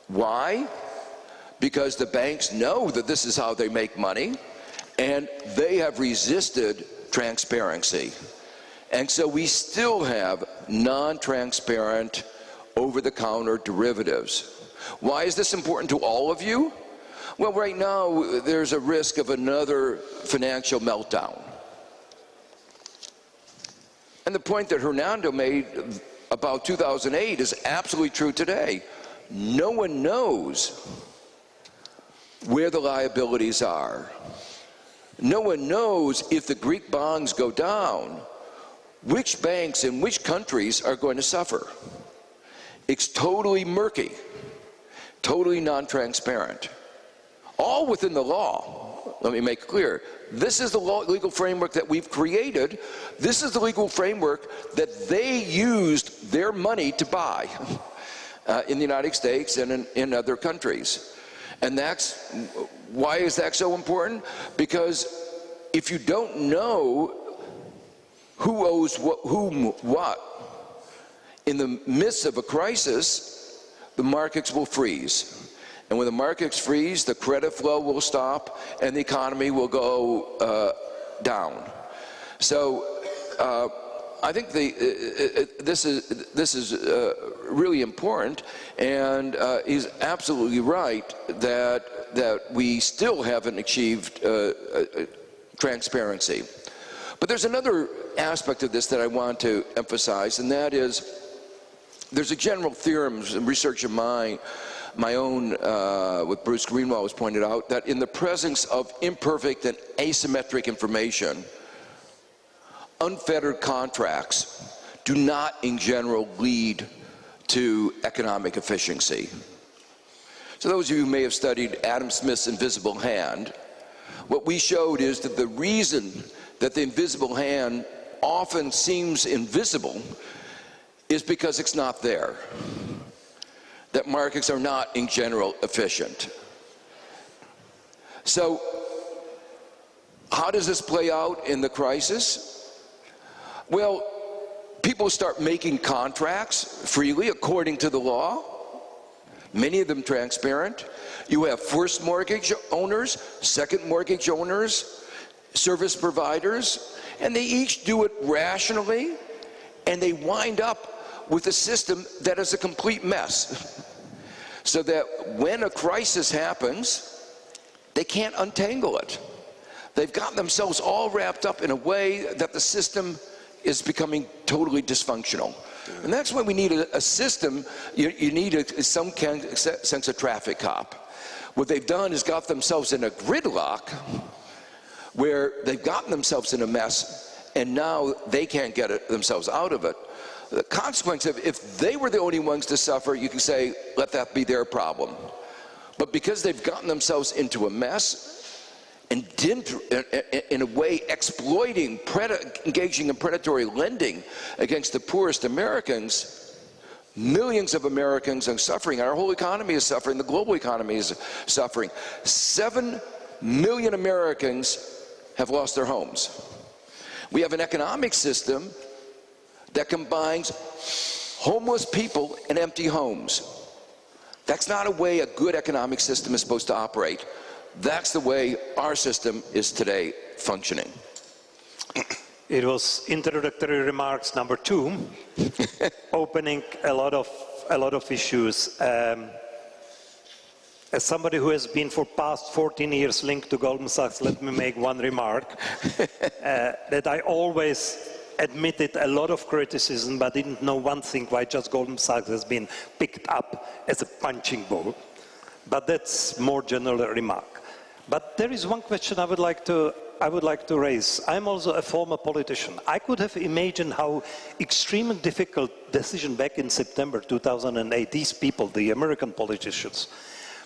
Why? Because the banks know that this is how they make money, and they have resisted transparency. And so we still have non-transparent, over-the-counter derivatives. Why is this important to all of you? Well, right now, there's a risk of another financial meltdown. And the point that Hernando made about 2008 is absolutely true today. No one knows where the liabilities are. No one knows if the Greek bonds go down, which banks in which countries are going to suffer. It's totally murky, totally non-transparent. All within the law, let me make clear. This is the legal framework that we've created. This is the legal framework that they used their money to buy in the United States and in other countries. And that's, why is that so important? Because if you don't know who owes whom what, in the midst of a crisis, the markets will freeze. And when the markets freeze, the credit flow will stop and the economy will go down. So I think this is really important, and he's absolutely right that we still haven't achieved transparency. But there's another aspect of this that I want to emphasize, and that is there's a general theorem, research of mine, my own, with Bruce Greenwald was pointed out, that in the presence of imperfect and asymmetric information, unfettered contracts do not in general lead to economic efficiency. So those of you who may have studied Adam Smith's invisible hand, what we showed is that the reason that the invisible hand often seems invisible is because it's not there. That markets are not in general efficient. So how does this play out in the crisis? Well, people start making contracts freely according to the law, many of them transparent. You have first mortgage owners, second mortgage owners, service providers, and they each do it rationally, and they wind up with a system that is a complete mess. So that when a crisis happens, they can't untangle it. They've gotten themselves all wrapped up in a way that the system is becoming totally dysfunctional. And that's why we need a system. You need some sense of traffic cop. What they've done is got themselves in a gridlock where they've gotten themselves in a mess, and now they can't get themselves out of it. The consequence of, if they were the only ones to suffer, you can say, let that be their problem. But because they've gotten themselves into a mess and in a way exploiting, engaging in predatory lending against the poorest Americans, millions of Americans are suffering. Our whole economy is suffering. The global economy is suffering. 7 million Americans have lost their homes. We have an economic system that combines homeless people and empty homes. That's not a way a good economic system is supposed to operate. That's the way our system is today functioning. It was introductory remarks number 2, opening a lot of issues. As somebody who has been for past 14 years linked to Goldman Sachs, let me make one remark, that I always admitted a lot of criticism, but didn't know one thing, why just Goldman Sachs has been picked up as a punching ball. But that's more general remark. But there is one question I would like to raise. I'm also a former politician. I could have imagined how extremely difficult decision back in September 2008, these people, the American politicians,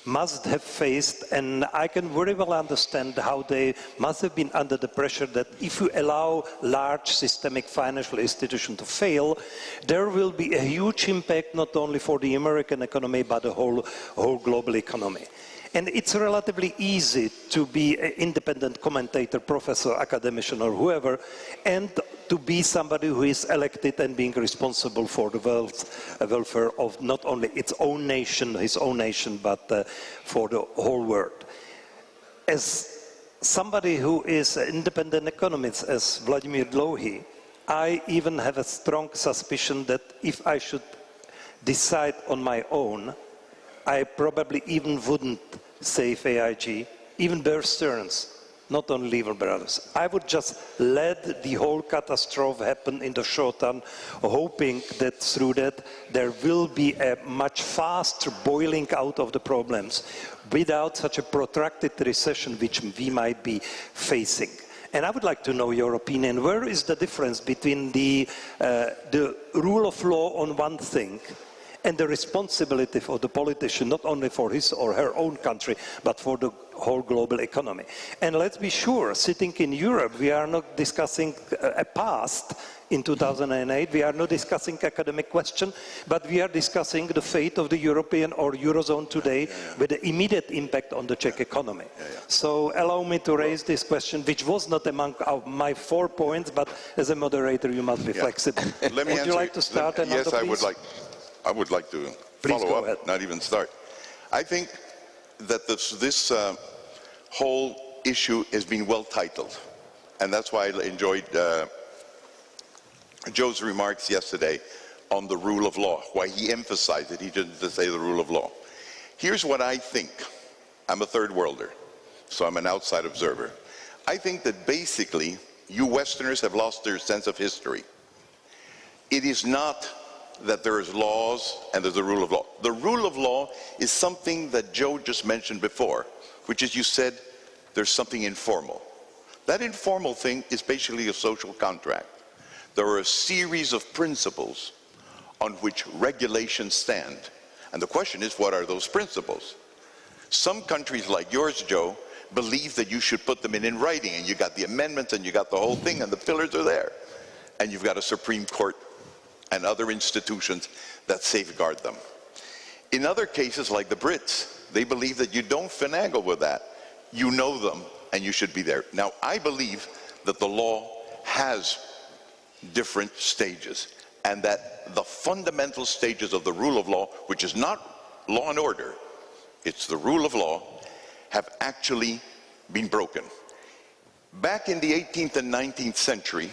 must have faced, and I can very well understand how they must have been under the pressure that if you allow large systemic financial institutions to fail, there will be a huge impact not only for the American economy but the whole global economy. And it's relatively easy to be an independent commentator, professor, academician, or whoever, and to be somebody who is elected and being responsible for the welfare of not only its own nation, his own nation, but for the whole world. As somebody who is an independent economist, as Vladimir Dlouhý, I even have a strong suspicion that if I should decide on my own, I probably even wouldn't save AIG, even Bear Stearns, not only Lehman Brothers. I would just let the whole catastrophe happen in the short term, hoping that through that there will be a much faster boiling out of the problems without such a protracted recession which we might be facing. And I would like to know your opinion. Where is the difference between the rule of law on one thing and the responsibility for the politician, not only for his or her own country, but for the whole global economy? And let's be sure, sitting in Europe, we are not discussing a past in 2008, we are not discussing academic question, but we are discussing the fate of the European or Eurozone today with the immediate impact on the Czech economy. So allow me to raise this question, which was not among my 4 points, but as a moderator you must be flexible. Let me would you like to start? Yes, I would like to follow up, ahead. not even start. I think that this whole issue has been well titled, and that's why I enjoyed Joe's remarks yesterday on the rule of law, why he emphasized it. He didn't just say the rule of law. Here's what I think. I'm a third worlder, so I'm an outside observer. I think that basically you Westerners have lost their sense of history. It is not that there's laws and there's a rule of law. The rule of law is something that Joe just mentioned before, which is, you said, there's something informal. That informal thing is basically a social contract. There are a series of principles on which regulations stand. And the question is, what are those principles? Some countries like yours, Joe, believe that you should put them in writing, and you got the amendments and you got the whole thing and the pillars are there. And you've got a Supreme Court and other institutions that safeguard them. In other cases, like the Brits, they believe that you don't finagle with that. You know them, and you should be there. Now, I believe that the law has different stages, and that the fundamental stages of the rule of law, which is not law and order, it's the rule of law, have actually been broken. Back in the 18th and 19th century,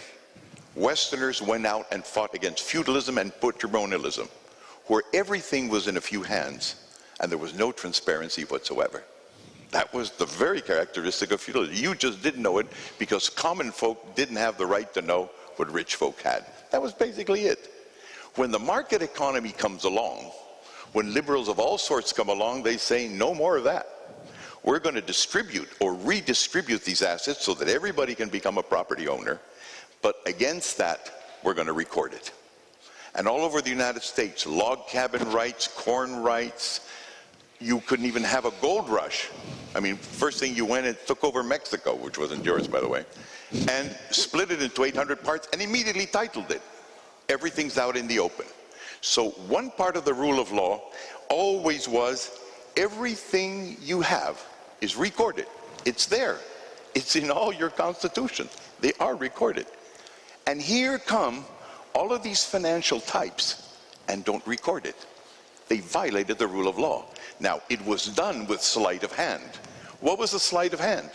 Westerners went out and fought against feudalism and patrimonialism, where everything was in a few hands and there was no transparency whatsoever. That was the very characteristic of feudalism. You just didn't know it because common folk didn't have the right to know what rich folk had. That was basically it. When the market economy comes along, when liberals of all sorts come along, they say, no more of that. We're going to distribute or redistribute these assets so that everybody can become a property owner. But against that, we're going to record it. And all over the United States, log cabin rights, corn rights, you couldn't even have a gold rush. I mean, first thing you went and took over Mexico, which wasn't yours, by the way, and split it into 800 parts and immediately titled it. Everything's out in the open. So one part of the rule of law always was everything you have is recorded. It's there. It's in all your constitutions. They are recorded. And here come all of these financial types and don't record it. They violated the rule of law. Now, it was done with sleight of hand. What was the sleight of hand?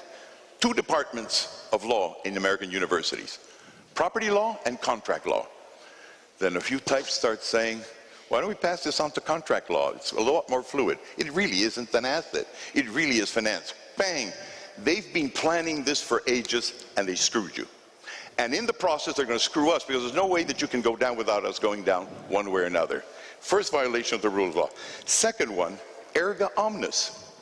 2 departments of law in American universities, property law and contract law. Then a few types start saying, why don't we pass this on to contract law? It's a lot more fluid. It really isn't an asset. It really is finance. Bang! They've been planning this for ages and they screwed you. And in the process, they're going to screw us because there's no way that you can go down without us going down one way or another. First violation of the rule of law. Second one, erga omnes.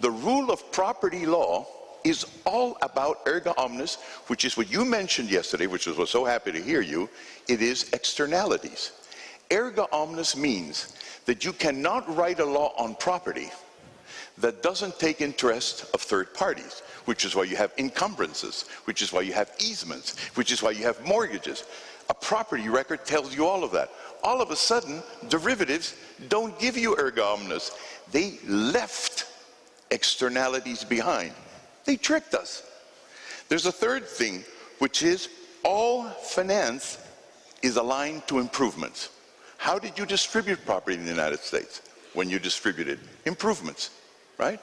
The rule of property law is all about erga omnes, which is what you mentioned yesterday, which I was so happy to hear you. It is externalities. Erga omnes means that you cannot write a law on property that doesn't take interest of third parties, which is why you have encumbrances, which is why you have easements, which is why you have mortgages. A property record tells you all of that. All of a sudden, derivatives don't give you erga omnes. They left externalities behind. They tricked us. There's a third thing, which is all finance is aligned to improvements. How did you distribute property in the United States when you distributed improvements, right?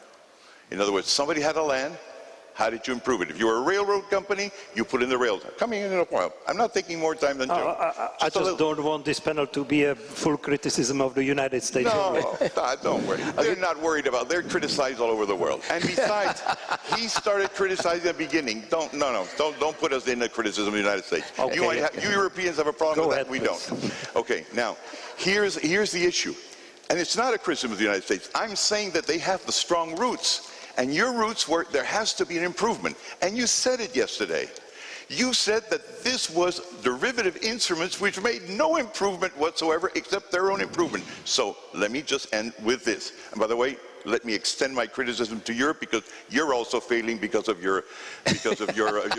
In other words, somebody had a land, How did you improve it? If you were a railroad company, you put in the rails. Coming in a while. I'm not taking more time than Joe. I just don't want this panel to be a full criticism of the United States. No, don't worry. They're not worried about it. They're criticized all over the world. And besides, he started criticizing at the beginning. Don't put us in the criticism of the United States. Okay. You Europeans have a problem with that. We please. don't. Okay, now, here's the issue. And it's not a criticism of the United States. I'm saying that they have the strong roots. And your roots were, there has to be an improvement. And you said it yesterday. You said that this was derivative instruments which made no improvement whatsoever except their own improvement. So let me just end with this. And by the way, let me extend my criticism to Europe because you're also failing because of your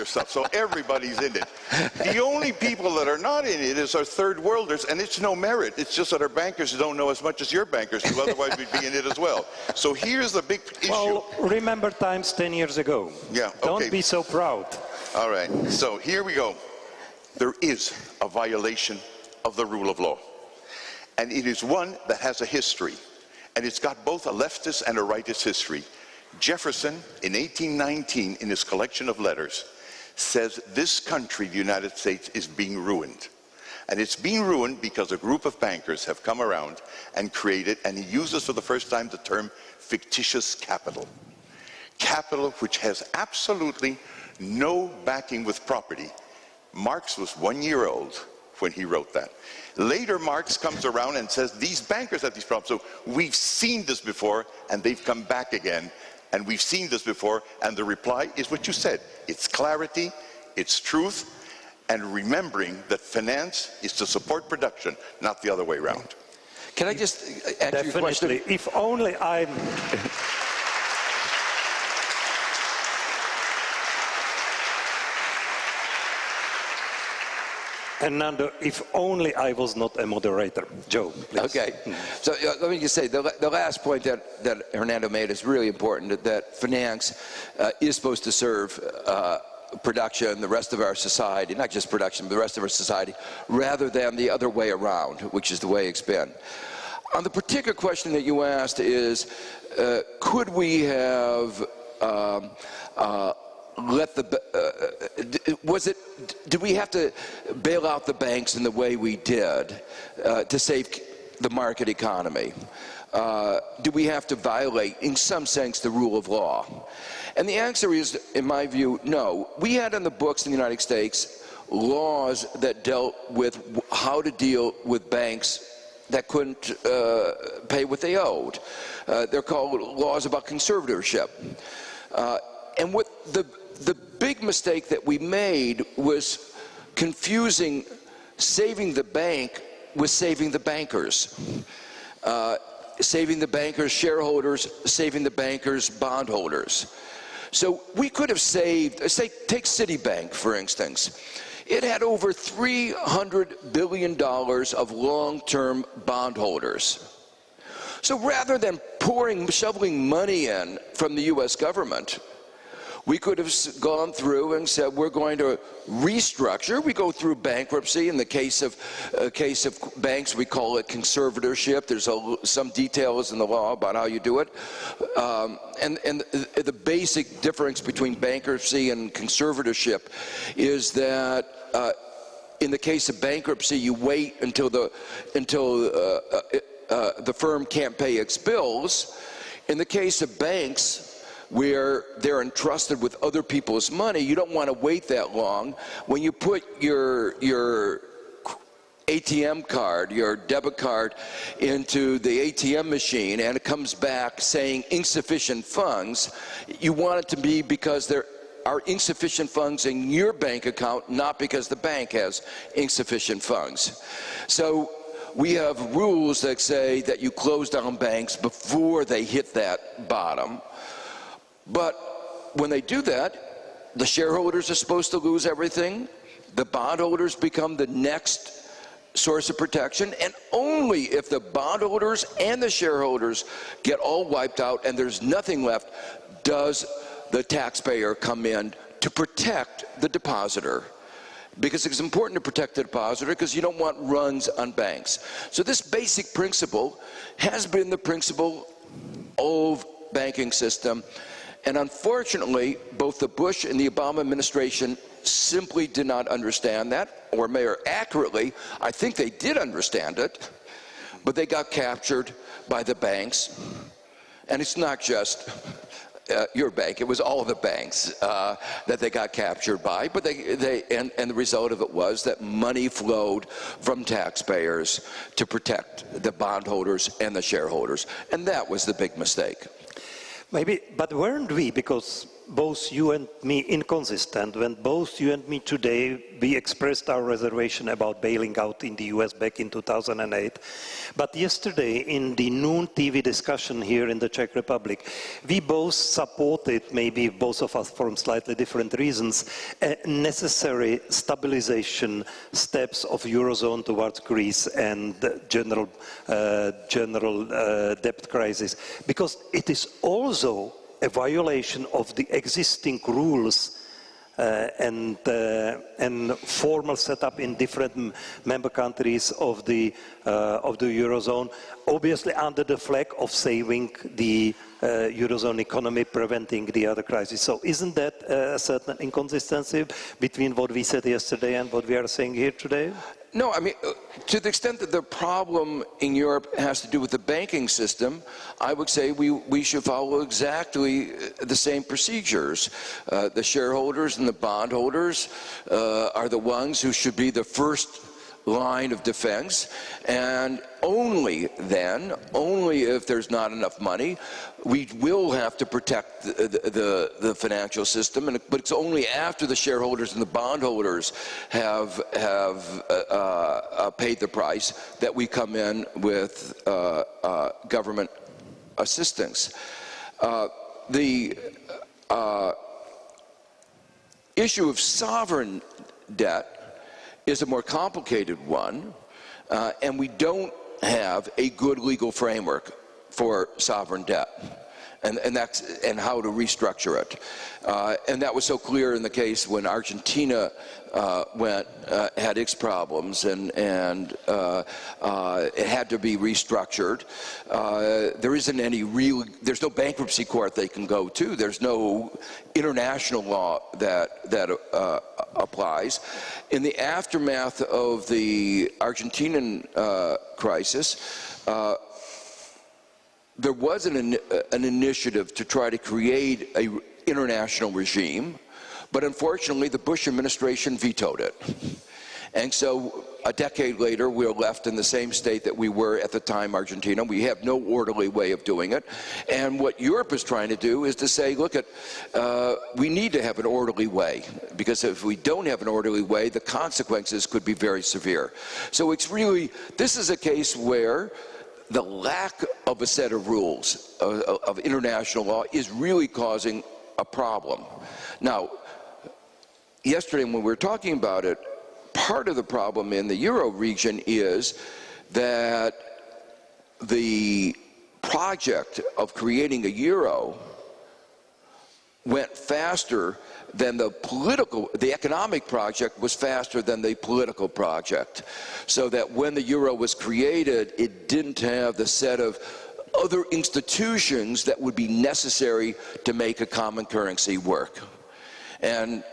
stuff. So everybody's in it. The only people that are not in it is our third worlders, and it's no merit. It's just that our bankers don't know as much as your bankers do. Otherwise, we'd be in it as well. So here's the big issue. Well, remember times 10 years ago. Yeah. Okay. Don't be so proud. All right. So here we go. There is a violation of the rule of law, and it is one that has a history. And it's got both a leftist and a rightist history. Jefferson, in 1819, in his collection of letters, says this country, the United States, is being ruined. And it's being ruined because a group of bankers have come around and created, and he uses for the first time the term fictitious capital. Capital which has absolutely no backing with property. Marx was 1 year old when he wrote that. Later, Marx comes around and says, these bankers have these problems. So we've seen this before, and they've come back again. And we've seen this before, and the reply is what you said. It's clarity, it's truth, and remembering that finance is to support production, not the other way around. Can I just answer your question? Definitely. If only I'm... Hernando, if only I was not a moderator. Joe, please. Okay. So let me just say, the last point that Hernando made is really important, that finance is supposed to serve production, the rest of our society, not just production, but the rest of our society, rather than the other way around, which is the way it's been. On the particular question that you asked is, could we have did we have to bail out the banks in the way we did to save the market economy? Do we have to violate, in some sense, the rule of law? And the answer is, in my view, no. We had in the books in the United States laws that dealt with how to deal with banks that couldn't pay what they owed. They're called laws about conservatorship. And what the big mistake that we made was confusing saving the bank with saving the bankers. Saving the bankers' shareholders, saving the bankers' bondholders. So we could have saved, say, take Citibank, for instance. It had over $300 billion of long-term bondholders. So rather than shoveling money in from the U.S. government, we could have gone through and said, we're going to restructure. We go through bankruptcy. In the case of banks, we call it conservatorship. There's some details in the law about how you do it. And the basic difference between bankruptcy and conservatorship is that in the case of bankruptcy, you wait until the firm can't pay its bills. In the case of banks, where they're entrusted with other people's money, you don't want to wait that long. When you put your ATM card, your debit card, into the ATM machine and it comes back saying insufficient funds, you want it to be because there are insufficient funds in your bank account, not because the bank has insufficient funds. So we have rules that say that you close down banks before they hit that bottom. But when they do that, the shareholders are supposed to lose everything. The bondholders become the next source of protection. And only if the bondholders and the shareholders get all wiped out and there's nothing left, does the taxpayer come in to protect the depositor. Because it's important to protect the depositor because you don't want runs on banks. So this basic principle has been the principle of banking system. And unfortunately, both the Bush and the Obama administration simply did not understand that, or more accurately, I think they did understand it, but they got captured by the banks. And it's not just your bank, it was all of the banks that they got captured by, but and the result of it was that money flowed from taxpayers to protect the bondholders and the shareholders, and that was the big mistake. Maybe, but weren't we, because both you and me inconsistent, when both you and me today, we expressed our reservation about bailing out in the US back in 2008. But yesterday in the noon TV discussion here in the Czech Republic, we both supported, maybe both of us for slightly different reasons, necessary stabilization steps of Eurozone towards Greece and general debt crisis. Because it is also a violation of the existing rules and formal setup in different member countries of the Eurozone, obviously under the flag of saving the Eurozone economy, preventing the other crisis. So isn't that a certain inconsistency between what we said yesterday and what we are saying here today? No, I mean, to the extent that the problem in Europe has to do with the banking system, I would say we should follow exactly the same procedures. The shareholders and the bondholders are the ones who should be the first line of defense, and only then, only if there's not enough money, we will have to protect the financial system, but it's only after the shareholders and the bondholders have paid the price that we come in with government assistance. The issue of sovereign debt is a more complicated one, and we don't have a good legal framework for sovereign debt, and how to restructure it. And that was so clear in the case when Argentina had its problems, and it had to be restructured. There's no bankruptcy court they can go to. There's no international law that applies. In the aftermath of the Argentinian crisis, there was an initiative to try to create an international regime, but unfortunately the Bush administration vetoed it. And so a decade later, we're left in the same state that we were at the time, Argentina. We have no orderly way of doing it. And what Europe is trying to do is to say, look, we need to have an orderly way, because if we don't have an orderly way, the consequences could be very severe. So it's really, this is a case where the lack of a set of rules of international law is really causing a problem. Now, yesterday when we were talking about it, part of the problem in the Euro region is that the project of creating a euro went faster than the economic project was faster than the political project. So that when the euro was created, it didn't have the set of other institutions that would be necessary to make a common currency work. And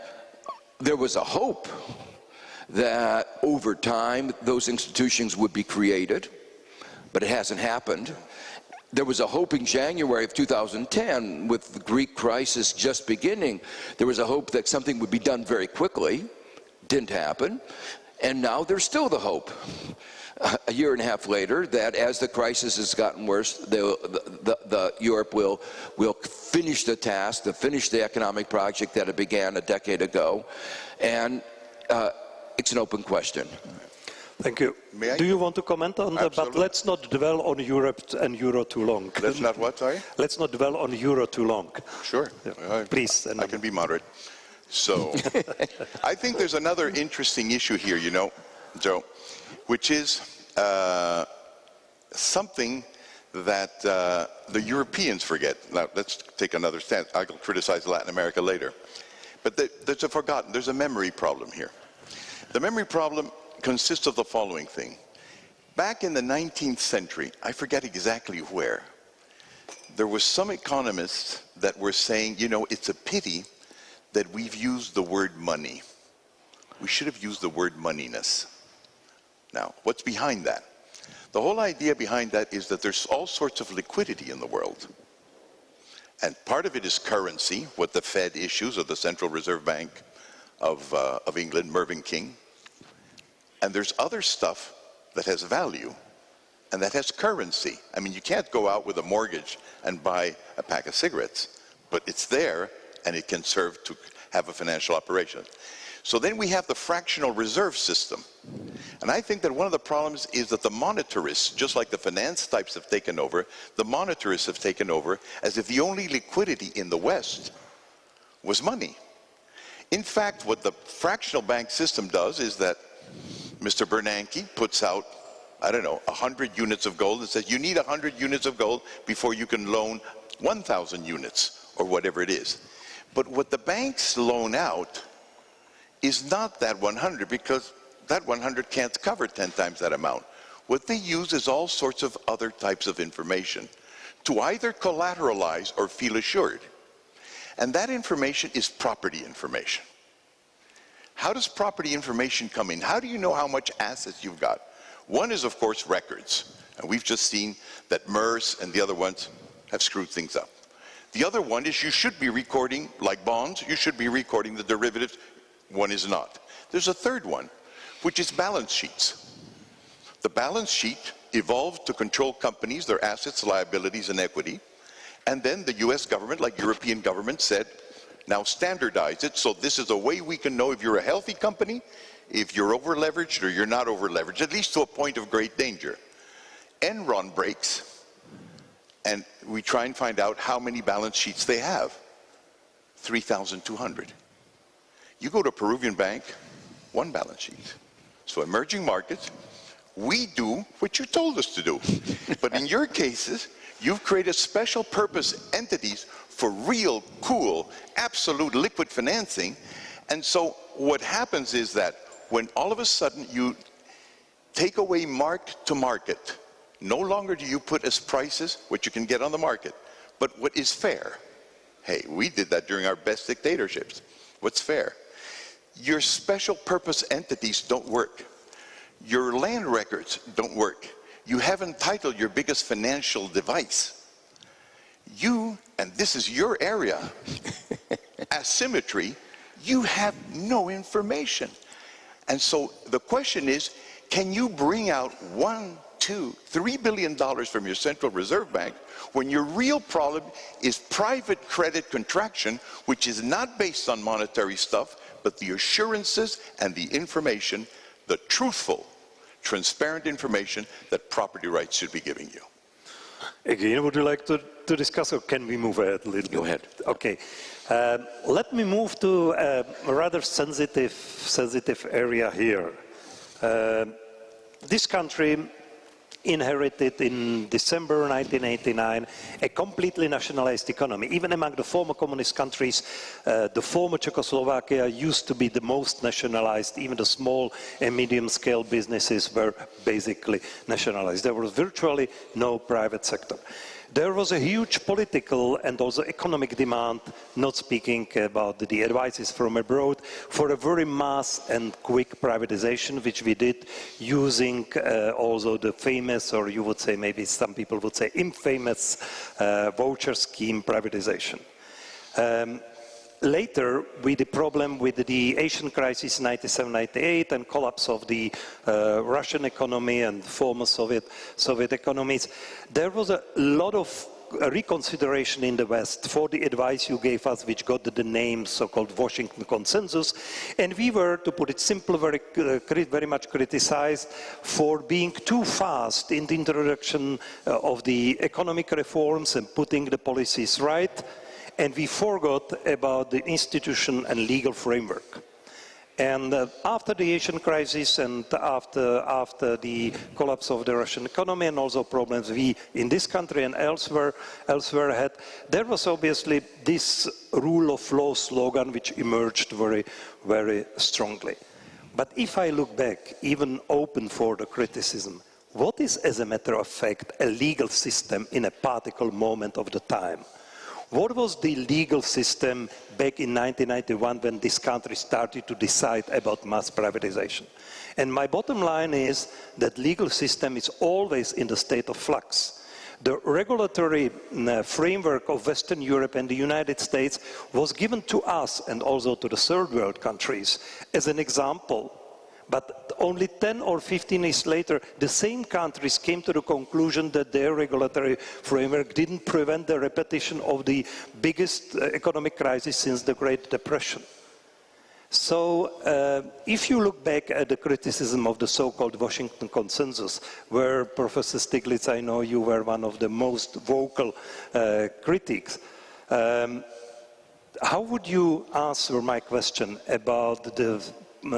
there was a hope that over time those institutions would be created, but it hasn't happened. There was a hope in January of 2010, with the Greek crisis just beginning, there was a hope that something would be done very quickly. Didn't happen. And now there's still the hope, a year and a half later, that as the crisis has gotten worse, Europe will finish the task, to finish the economic project that it began a decade ago. And it's an open question. Thank you. Do you want to comment on that? But let's not dwell on Europe and Euro too long. Let's not what, sorry? Let's not dwell on Euro too long. Sure. Yeah. Please. I can be moderate. So, I think there's another interesting issue here, you know, Joe, which is something that the Europeans forget. Now, let's take another stance. I'll criticize Latin America later. But there's a memory problem here. The memory problem consists of the following thing. Back in the 19th century, I forget exactly where, there were some economists that were saying, you know, it's a pity that we've used the word money. We should have used the word moneyness. Now, what's behind that? The whole idea behind that is that there's all sorts of liquidity in the world. And part of it is currency, what the Fed issues, or the Central Reserve Bank of England, Mervyn King. And there's other stuff that has value, and that has currency. I mean, you can't go out with a mortgage and buy a pack of cigarettes, but it's there, and it can serve to have a financial operation. So then we have the fractional reserve system. And I think that one of the problems is that the monetarists, just like the finance types have taken over, the monetarists have taken over as if the only liquidity in the West was money. In fact, what the fractional bank system does is that Mr. Bernanke puts out, I don't know, 100 units of gold and says, you need 100 units of gold before you can loan 1,000 units, or whatever it is. But what the banks loan out is not that 100, because that 100 can't cover 10 times that amount. What they use is all sorts of other types of information to either collateralize or feel assured. And that information is property information. How does property information come in? How do you know how much assets you've got? One is, of course, records. And we've just seen that MERS and the other ones have screwed things up. The other one is you should be recording, like bonds, you should be recording the derivatives. One is not. There's a third one, which is balance sheets. The balance sheet evolved to control companies, their assets, liabilities, and equity. And then the US government, like European government, said, now standardize it, so this is a way we can know if you're a healthy company, if you're over-leveraged or you're not over-leveraged, at least to a point of great danger. Enron breaks, and we try and find out how many balance sheets they have. 3,200. You go to a Peruvian bank, one balance sheet. So emerging markets, we do what you told us to do. But in your cases, you've created special purpose entities for real, cool, absolute liquid financing. And so what happens is that when all of a sudden you take away mark to market, no longer do you put as prices what you can get on the market, but what is fair. Hey, we did that during our best dictatorships. What's fair? Your special purpose entities don't work. Your land records don't work. You haven't titled your biggest financial device. You, and this is your area, asymmetry, you have no information. And so the question is, can you bring out $1, $2, $3 billion from your Central Reserve Bank when your real problem is private credit contraction, which is not based on monetary stuff, but the assurances and the information, the truthful, transparent information that property rights should be giving you. Again, would you like to discuss, or can we move ahead a little bit? Go ahead. Okay. Let me move to a rather sensitive area here. This country inherited in December 1989 a completely nationalized economy. Even among the former communist countries, the former Czechoslovakia used to be the most nationalized. Even the small and medium-scale businesses were basically nationalized. There was virtually no private sector. There was a huge political and also economic demand, not speaking about the advices from abroad, for a very mass and quick privatization, which we did using also the famous, or you would say, maybe some people would say infamous, voucher scheme privatization. Later, with the problem with the Asian crisis 97-98 and collapse of the Russian economy and former Soviet economies, there was a lot of reconsideration in the West for the advice you gave us, which got the name so-called Washington Consensus, and we were, to put it simple, very much criticized for being too fast in the introduction of the economic reforms and putting the policies right. And we forgot about the institution and legal framework. And after the Asian crisis and after the collapse of the Russian economy and also problems we in this country and elsewhere had, there was obviously this rule of law slogan which emerged very, very strongly. But if I look back, even open for the criticism, what is, as a matter of fact, a legal system in a particular moment of the time? What was the legal system back in 1991 when this country started to decide about mass privatization? And my bottom line is that legal system is always in the state of flux. The regulatory framework of Western Europe and the United States was given to us and also to the third world countries as an example. But only 10 or 15 years later, the same countries came to the conclusion that their regulatory framework didn't prevent the repetition of the biggest economic crisis since the Great Depression. So if you look back at the criticism of the so-called Washington Consensus, where Professor Stiglitz, I know you were one of the most vocal critics, how would you answer my question about the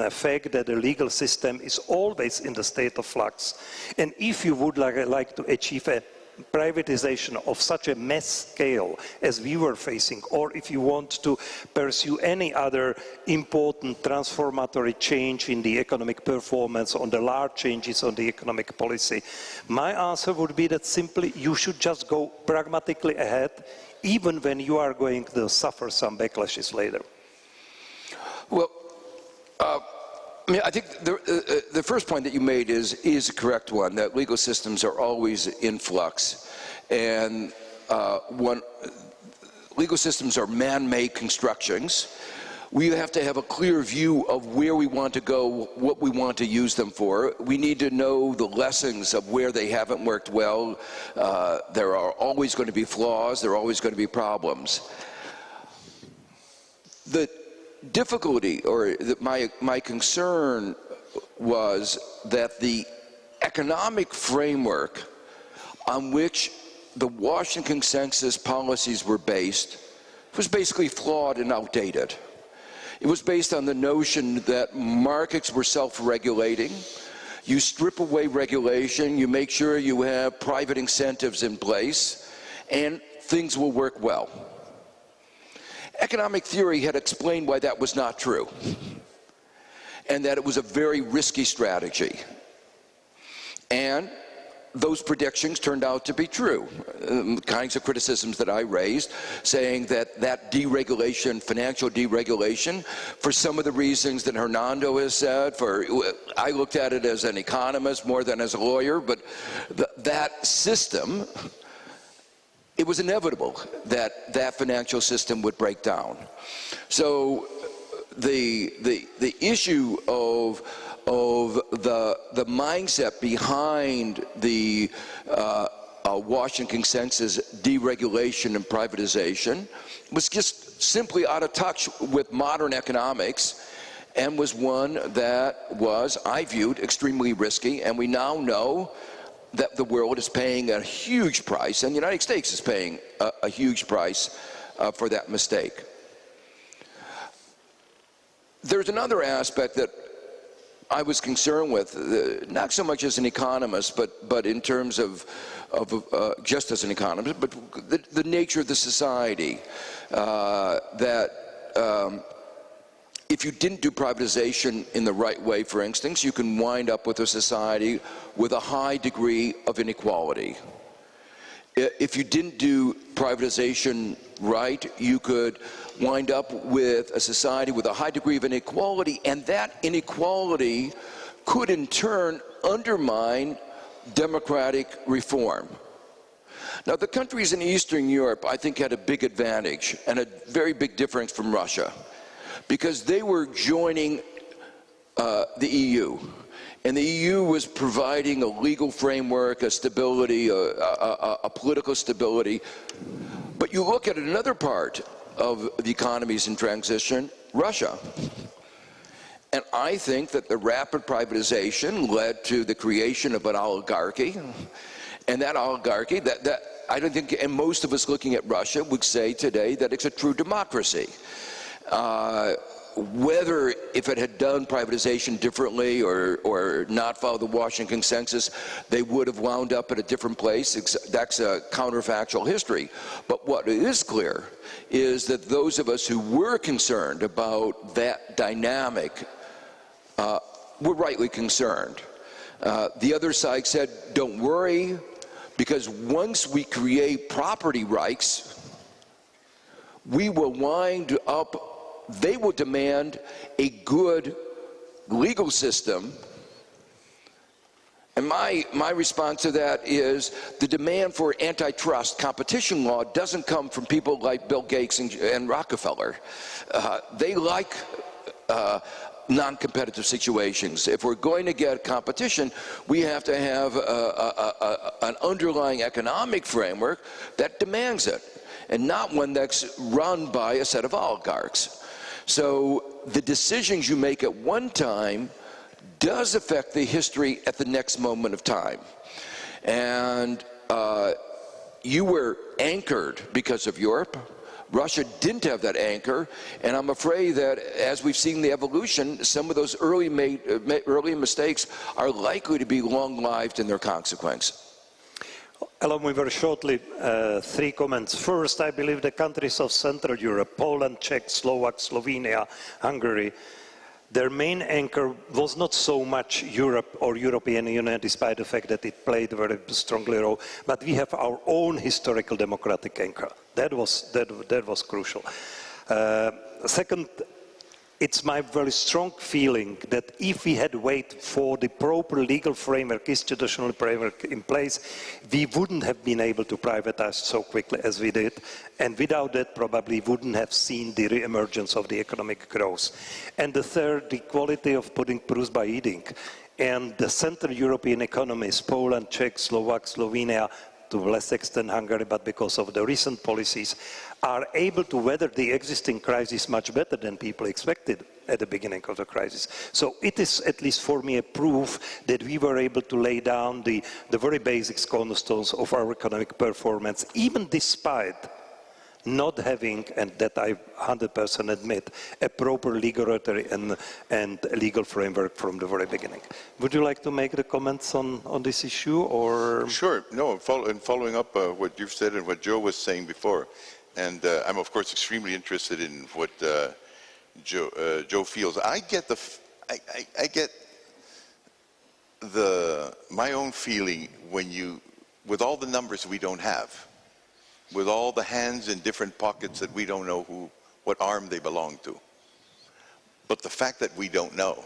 fact that the legal system is always in the state of flux? And if you would like to achieve a privatization of such a mass scale as we were facing, or if you want to pursue any other important transformatory change in the economic performance, on the large changes on the economic policy, my answer would be that simply you should just go pragmatically ahead, even when you are going to suffer some backlashes later. Well, I think the first point that you made is a correct one, that legal systems are always in flux. And legal systems are man-made constructions. We have to have a clear view of where we want to go, what we want to use them for. We need to know the lessons of where they haven't worked well. There are always going to be flaws. There are always going to be problems. The difficulty, or my concern, was that the economic framework on which the Washington Consensus policies were based was basically flawed and outdated. It was based on the notion that markets were self-regulating. You strip away regulation, you make sure you have private incentives in place, and things will work well. Economic theory had explained why that was not true, and that it was a very risky strategy. And those predictions turned out to be true. Kinds of criticisms that I raised, saying that deregulation, financial deregulation, for some of the reasons that Hernando has said, I looked at it as an economist more than as a lawyer, but that system, it was inevitable that that financial system would break down. So the issue of the mindset behind the Washington Consensus deregulation and privatization was just simply out of touch with modern economics, and was one that was, I viewed, extremely risky. And we now know that the world is paying a huge price, and the United States is paying a huge price for that mistake. There's another aspect that I was concerned with, not so much as an economist, but in terms of just as an economist, but the nature of the society, that if you didn't do privatization in the right way, for instance, you can wind up with a society with a high degree of inequality. If you didn't do privatization right, you could wind up with a society with a high degree of inequality, and that inequality could in turn undermine democratic reform. Now, the countries in Eastern Europe, I think, had a big advantage and a very big difference from Russia, because they were joining the EU. And the EU was providing a legal framework, a stability, a political stability. But you look at another part of the economies in transition, Russia. And I think that the rapid privatization led to the creation of an oligarchy. And that oligarchy, I don't think, and most of us looking at Russia would say today that it's a true democracy. Whether, if it had done privatization differently or not followed the Washington Consensus, they would have wound up at a different place. That's a counterfactual history. But what is clear is that those of us who were concerned about that dynamic were rightly concerned. The other side said, don't worry, because once we create property rights, we will wind up, they will demand a good legal system. And my response to that is the demand for antitrust competition law doesn't come from people like Bill Gates and Rockefeller. They like non-competitive situations. If we're going to get competition, we have to have an underlying economic framework that demands it, and not one that's run by a set of oligarchs. So the decisions you make at one time does affect the history at the next moment of time. And you were anchored because of Europe. Russia didn't have that anchor, and I'm afraid that as we've seen the evolution, some of those early mistakes are likely to be long-lived in their consequence. Allow me very shortly 3 comments. First, I believe the countries of Central Europe, Poland, Czech, Slovak, Slovenia, Hungary, their main anchor was not so much Europe or European Union, despite the fact that it played a very strongly role, but we have our own historical democratic anchor. That was crucial. Second, it's my very strong feeling that if we had waited for the proper legal framework, institutional framework in place, we wouldn't have been able to privatize so quickly as we did, and without that probably wouldn't have seen the re-emergence of the economic growth. And the third, the quality of putting proofs by eating. And the Central European economies, Poland, Czech, Slovak, Slovenia, to a less extent Hungary, but because of the recent policies, are able to weather the existing crisis much better than people expected at the beginning of the crisis. So it is, at least for me, a proof that we were able to lay down the very basic cornerstones of our economic performance, even despite not having, and that I 100% admit, a proper regulatory and legal framework from the very beginning. Would you like to make the comments on this issue, or? Sure. No, following up what you've said and what Joe was saying before, and I'm of course extremely interested in what Joe feels. I get my own feeling when with all the numbers we don't have, with all the hands in different pockets that we don't know what arm they belong to. But the fact that we don't know,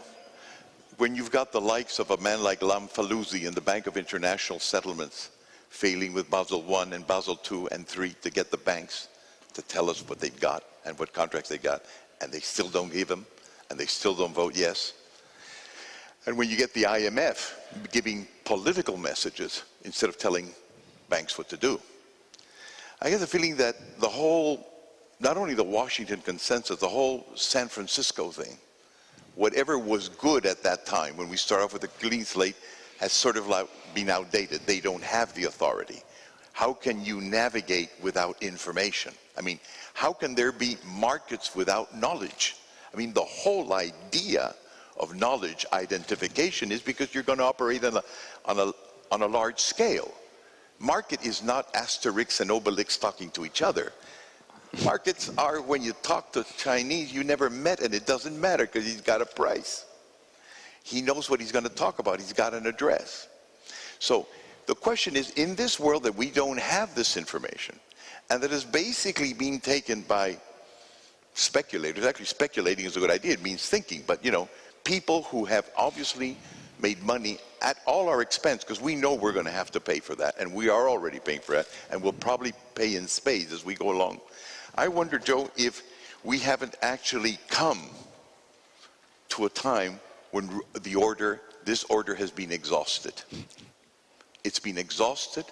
when you've got the likes of a man like Lamfalussy in the Bank of International Settlements failing with Basel I and Basel II and III to get the banks to tell us what they've got and what contracts they got, and they still don't give them, and they still don't vote yes. And when you get the IMF giving political messages instead of telling banks what to do, I get the feeling that the whole, not only the Washington consensus, the whole San Francisco thing, whatever was good at that time when we start off with a clean slate, has sort of been outdated. They don't have the authority. How can you navigate without information? I mean, how can there be markets without knowledge? I mean, the whole idea of knowledge identification is because you're going to operate on a large scale. Market is not Asterix and Obelix talking to each other. Markets are when you talk to Chinese you never met, and it doesn't matter because he's got a price. He knows what he's going to talk about. He's got an address. So the question is, in this world that we don't have this information, and that is basically being taken by speculators. Actually, speculating is a good idea. It means thinking. But, you know, people who have obviously made money at all our expense, because we know we're going to have to pay for that, and we are already paying for that, and we'll probably pay in spades as we go along. I wonder, Joe, if we haven't actually come to a time when this order has been exhausted. It's been exhausted,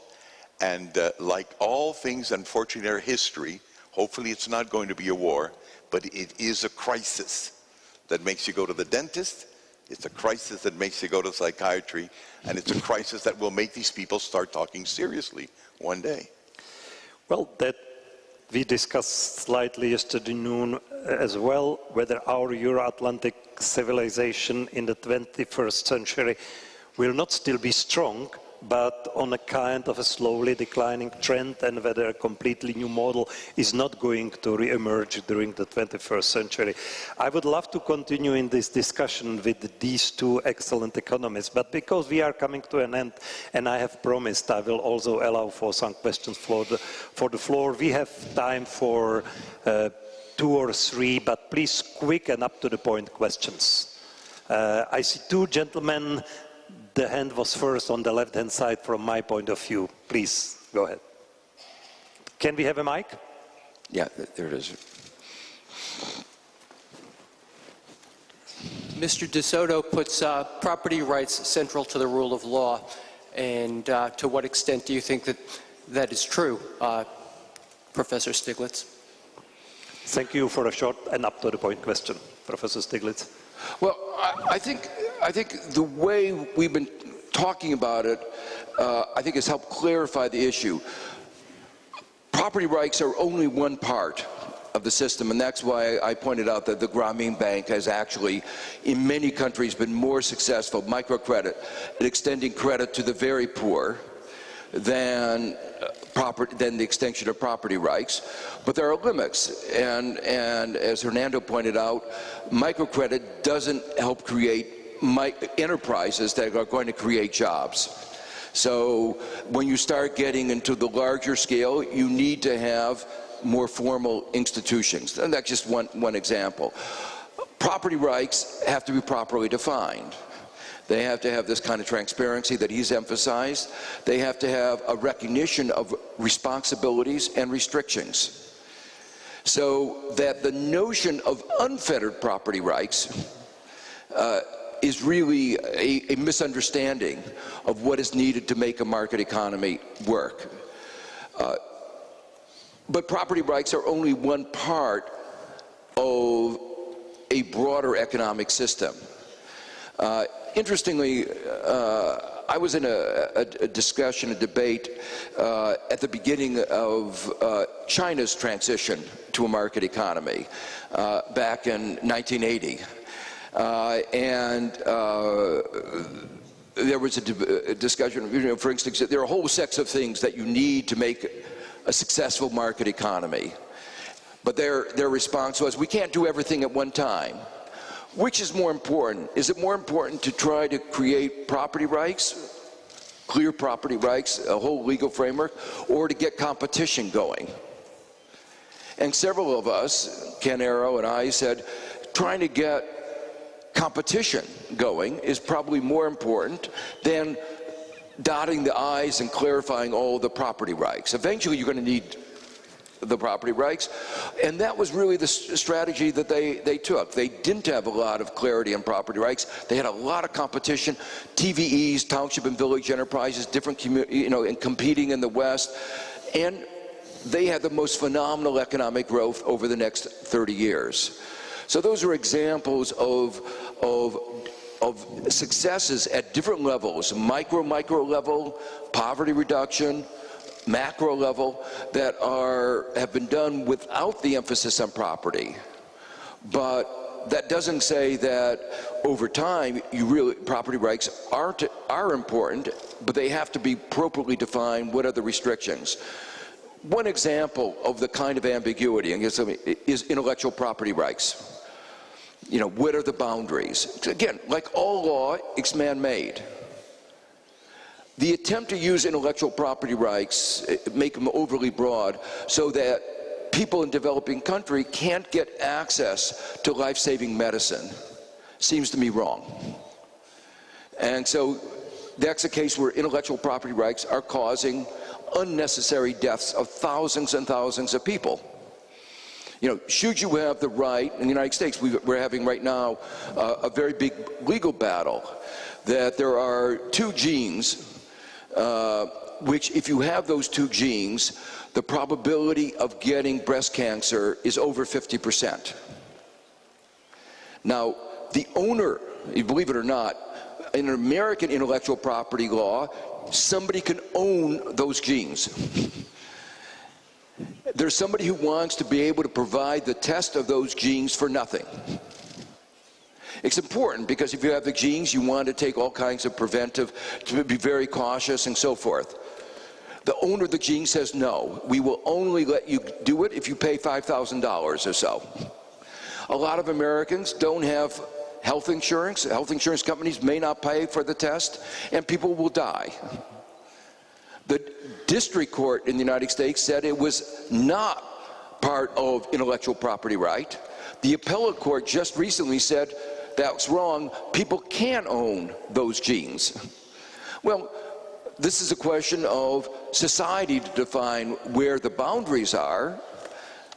and like all things, unfortunately, in our history, hopefully it's not going to be a war, but it is a crisis that makes you go to the dentist. It's a crisis that makes you go to psychiatry, and it's a crisis that will make these people start talking seriously one day. Well, that we discussed slightly yesterday noon as well, whether our Euro-Atlantic civilization in the 21st century will not still be strong, but on a kind of a slowly declining trend, and whether a completely new model is not going to re-emerge during the 21st century. I would love to continue in this discussion with these two excellent economists, but because we are coming to an end, and I have promised I will also allow for some questions for the floor, we have time for 2 or 3, but please quick and up to the point questions. I see 2 gentlemen. The hand was first on the left-hand side from my point of view. Please, go ahead. Can we have a mic? Yeah, there it is. Mr. De Soto puts property rights central to the rule of law, and to what extent do you think that that is true, Professor Stiglitz? Thank you for a short and up-to-the-point question, Professor Stiglitz. Well, I think the way we've been talking about it, I think has helped clarify the issue. Property rights are only one part of the system, and that's why I pointed out that the Grameen Bank has actually, in many countries, been more successful, microcredit, at extending credit to the very poor than the extension of property rights. But there are limits, and as Hernando pointed out, microcredit doesn't help create enterprises that are going to create jobs. So when you start getting into the larger scale, you need to have more formal institutions, and that's just one example. Property rights have to be properly defined. They have to have this kind of transparency that he's emphasized. They have to have a recognition of responsibilities and restrictions, so that the notion of unfettered property rights is really a misunderstanding of what is needed to make a market economy work. But property rights are only one part of a broader economic system. Interestingly, I was in a discussion, a debate at the beginning of China's transition to a market economy back in 1980. There was a discussion, for instance, there are a whole set of things that you need to make a successful market economy. But their response was, we can't do everything at one time. Which is more important? Is it more important to try to create property rights, clear property rights, a whole legal framework, or to get competition going? And several of us, Ken Arrow and I, said trying to get competition going is probably more important than dotting the I's and clarifying all the property rights. Eventually you're going to need the property rights, and that was really the strategy that they took. They didn't have a lot of clarity on property rights. They had a lot of competition, TVEs, township and village enterprises, different and competing in the West, and they had the most phenomenal economic growth over the next 30 years. So those are examples of successes at different levels, micro level, poverty reduction, macro level, that have been done without the emphasis on property. But that doesn't say that over time property rights are important, but they have to be appropriately defined. What are the restrictions? One example of the kind of ambiguity is intellectual property rights. What are the boundaries? Again, like all law, it's man-made. The attempt to use intellectual property rights, make them overly broad, so that people in developing countries can't get access to life-saving medicine, seems to me wrong. And so that's a case where intellectual property rights are causing unnecessary deaths of thousands and thousands of people. Should you have the right, in the United States, we're having right now a very big legal battle, that there are 2 genes which, if you have those 2 genes, the probability of getting breast cancer is over 50%. Now, the owner, believe it or not, in American intellectual property law, somebody can own those genes. There's somebody who wants to be able to provide the test of those genes for nothing. It's important because if you have the genes, you want to take all kinds of preventive, to be very cautious and so forth. The owner of the gene says, no, we will only let you do it if you pay $5,000 or so. A lot of Americans don't have health insurance. Health insurance companies may not pay for the test, and people will die. The district court in the United States said it was not part of intellectual property right. The appellate court just recently said that's wrong. People can't own those genes. Well, this is a question of society to define where the boundaries are.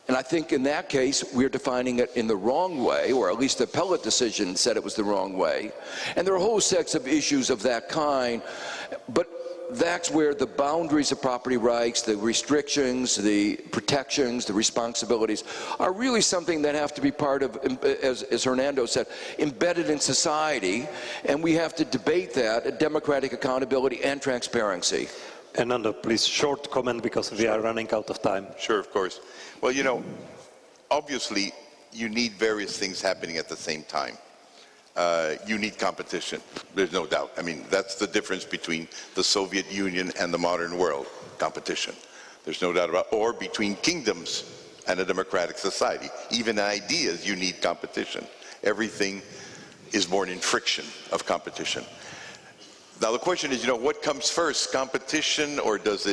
And I think in that case, we're defining it in the wrong way, or at least the appellate decision said it was the wrong way. And there are a whole set of issues of that kind, but that's where the boundaries of property rights, the restrictions, the protections, the responsibilities are really something that have to be part of, as Hernando said, embedded in society, and we have to debate that, democratic accountability and transparency. Hernando, please, short comment because we are running out of time. Sure, of course. Well, you know, obviously, you need various things happening at the same time. You need competition, there's no doubt. I mean, that's the difference between the Soviet Union and the modern world, competition. There's no doubt about it. Or between kingdoms and a democratic society. Even in ideas, you need competition. Everything is born in friction of competition. Now the question is, you know, what comes first, competition or is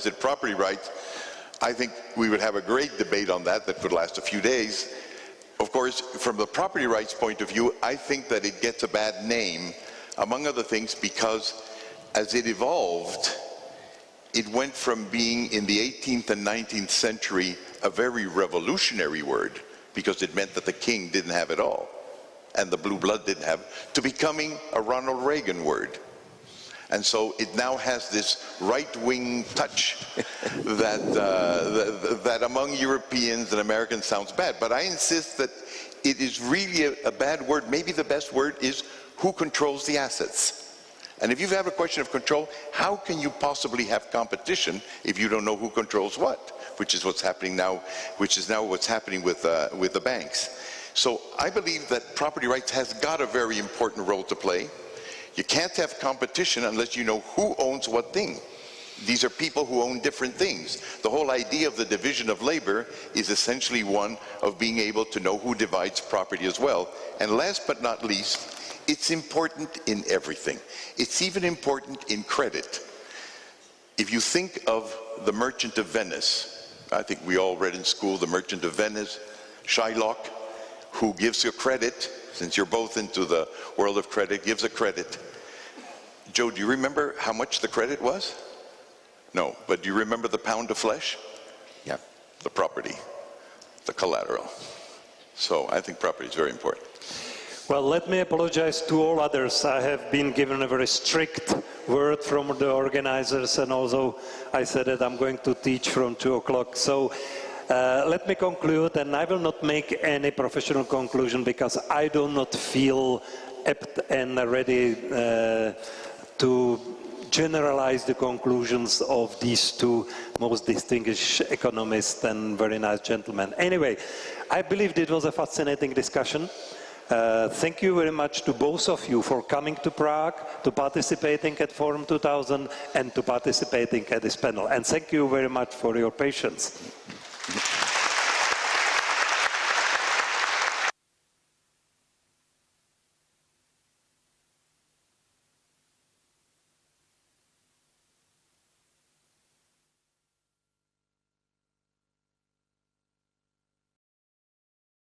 it property rights? I think we would have a great debate on that could last a few days. Of course, from the property rights point of view, I think that it gets a bad name, among other things, because as it evolved, it went from being in the 18th and 19th century a very revolutionary word, because it meant that the king didn't have it all, and the blue blood didn't have it, to becoming a Ronald Reagan word. And so it now has this right-wing touch that among Europeans and Americans sounds bad. But I insist that it is really a bad word. Maybe the best word is who controls the assets. And if you have a question of control, how can you possibly have competition if you don't know who controls what? Which is what's happening now, which is now what's happening with the banks. So I believe that property rights has got a very important role to play. You can't have competition unless you know who owns what thing. These are people who own different things. The whole idea of the division of labor is essentially one of being able to know who divides property as well. And last but not least, it's important in everything. It's even important in credit. If you think of the Merchant of Venice, I think we all read in school The Merchant of Venice, Shylock, who gives you credit. Since you're both into the world of credit, gives a credit. Joe, do you remember how much the credit was? No, but do you remember the pound of flesh? Yeah. The property, the collateral. So I think property is very important. Well, let me apologize to all others. I have been given a very strict word from the organizers, and also I said that I'm going to teach from 2 o'clock. So let me conclude, and I will not make any professional conclusion because I do not feel apt and ready to generalize the conclusions of these two most distinguished economists and very nice gentlemen. Anyway, I believe it was a fascinating discussion. Thank you very much to both of you for coming to Prague, to participating at Forum 2000, and to participating at this panel. And thank you very much for your patience.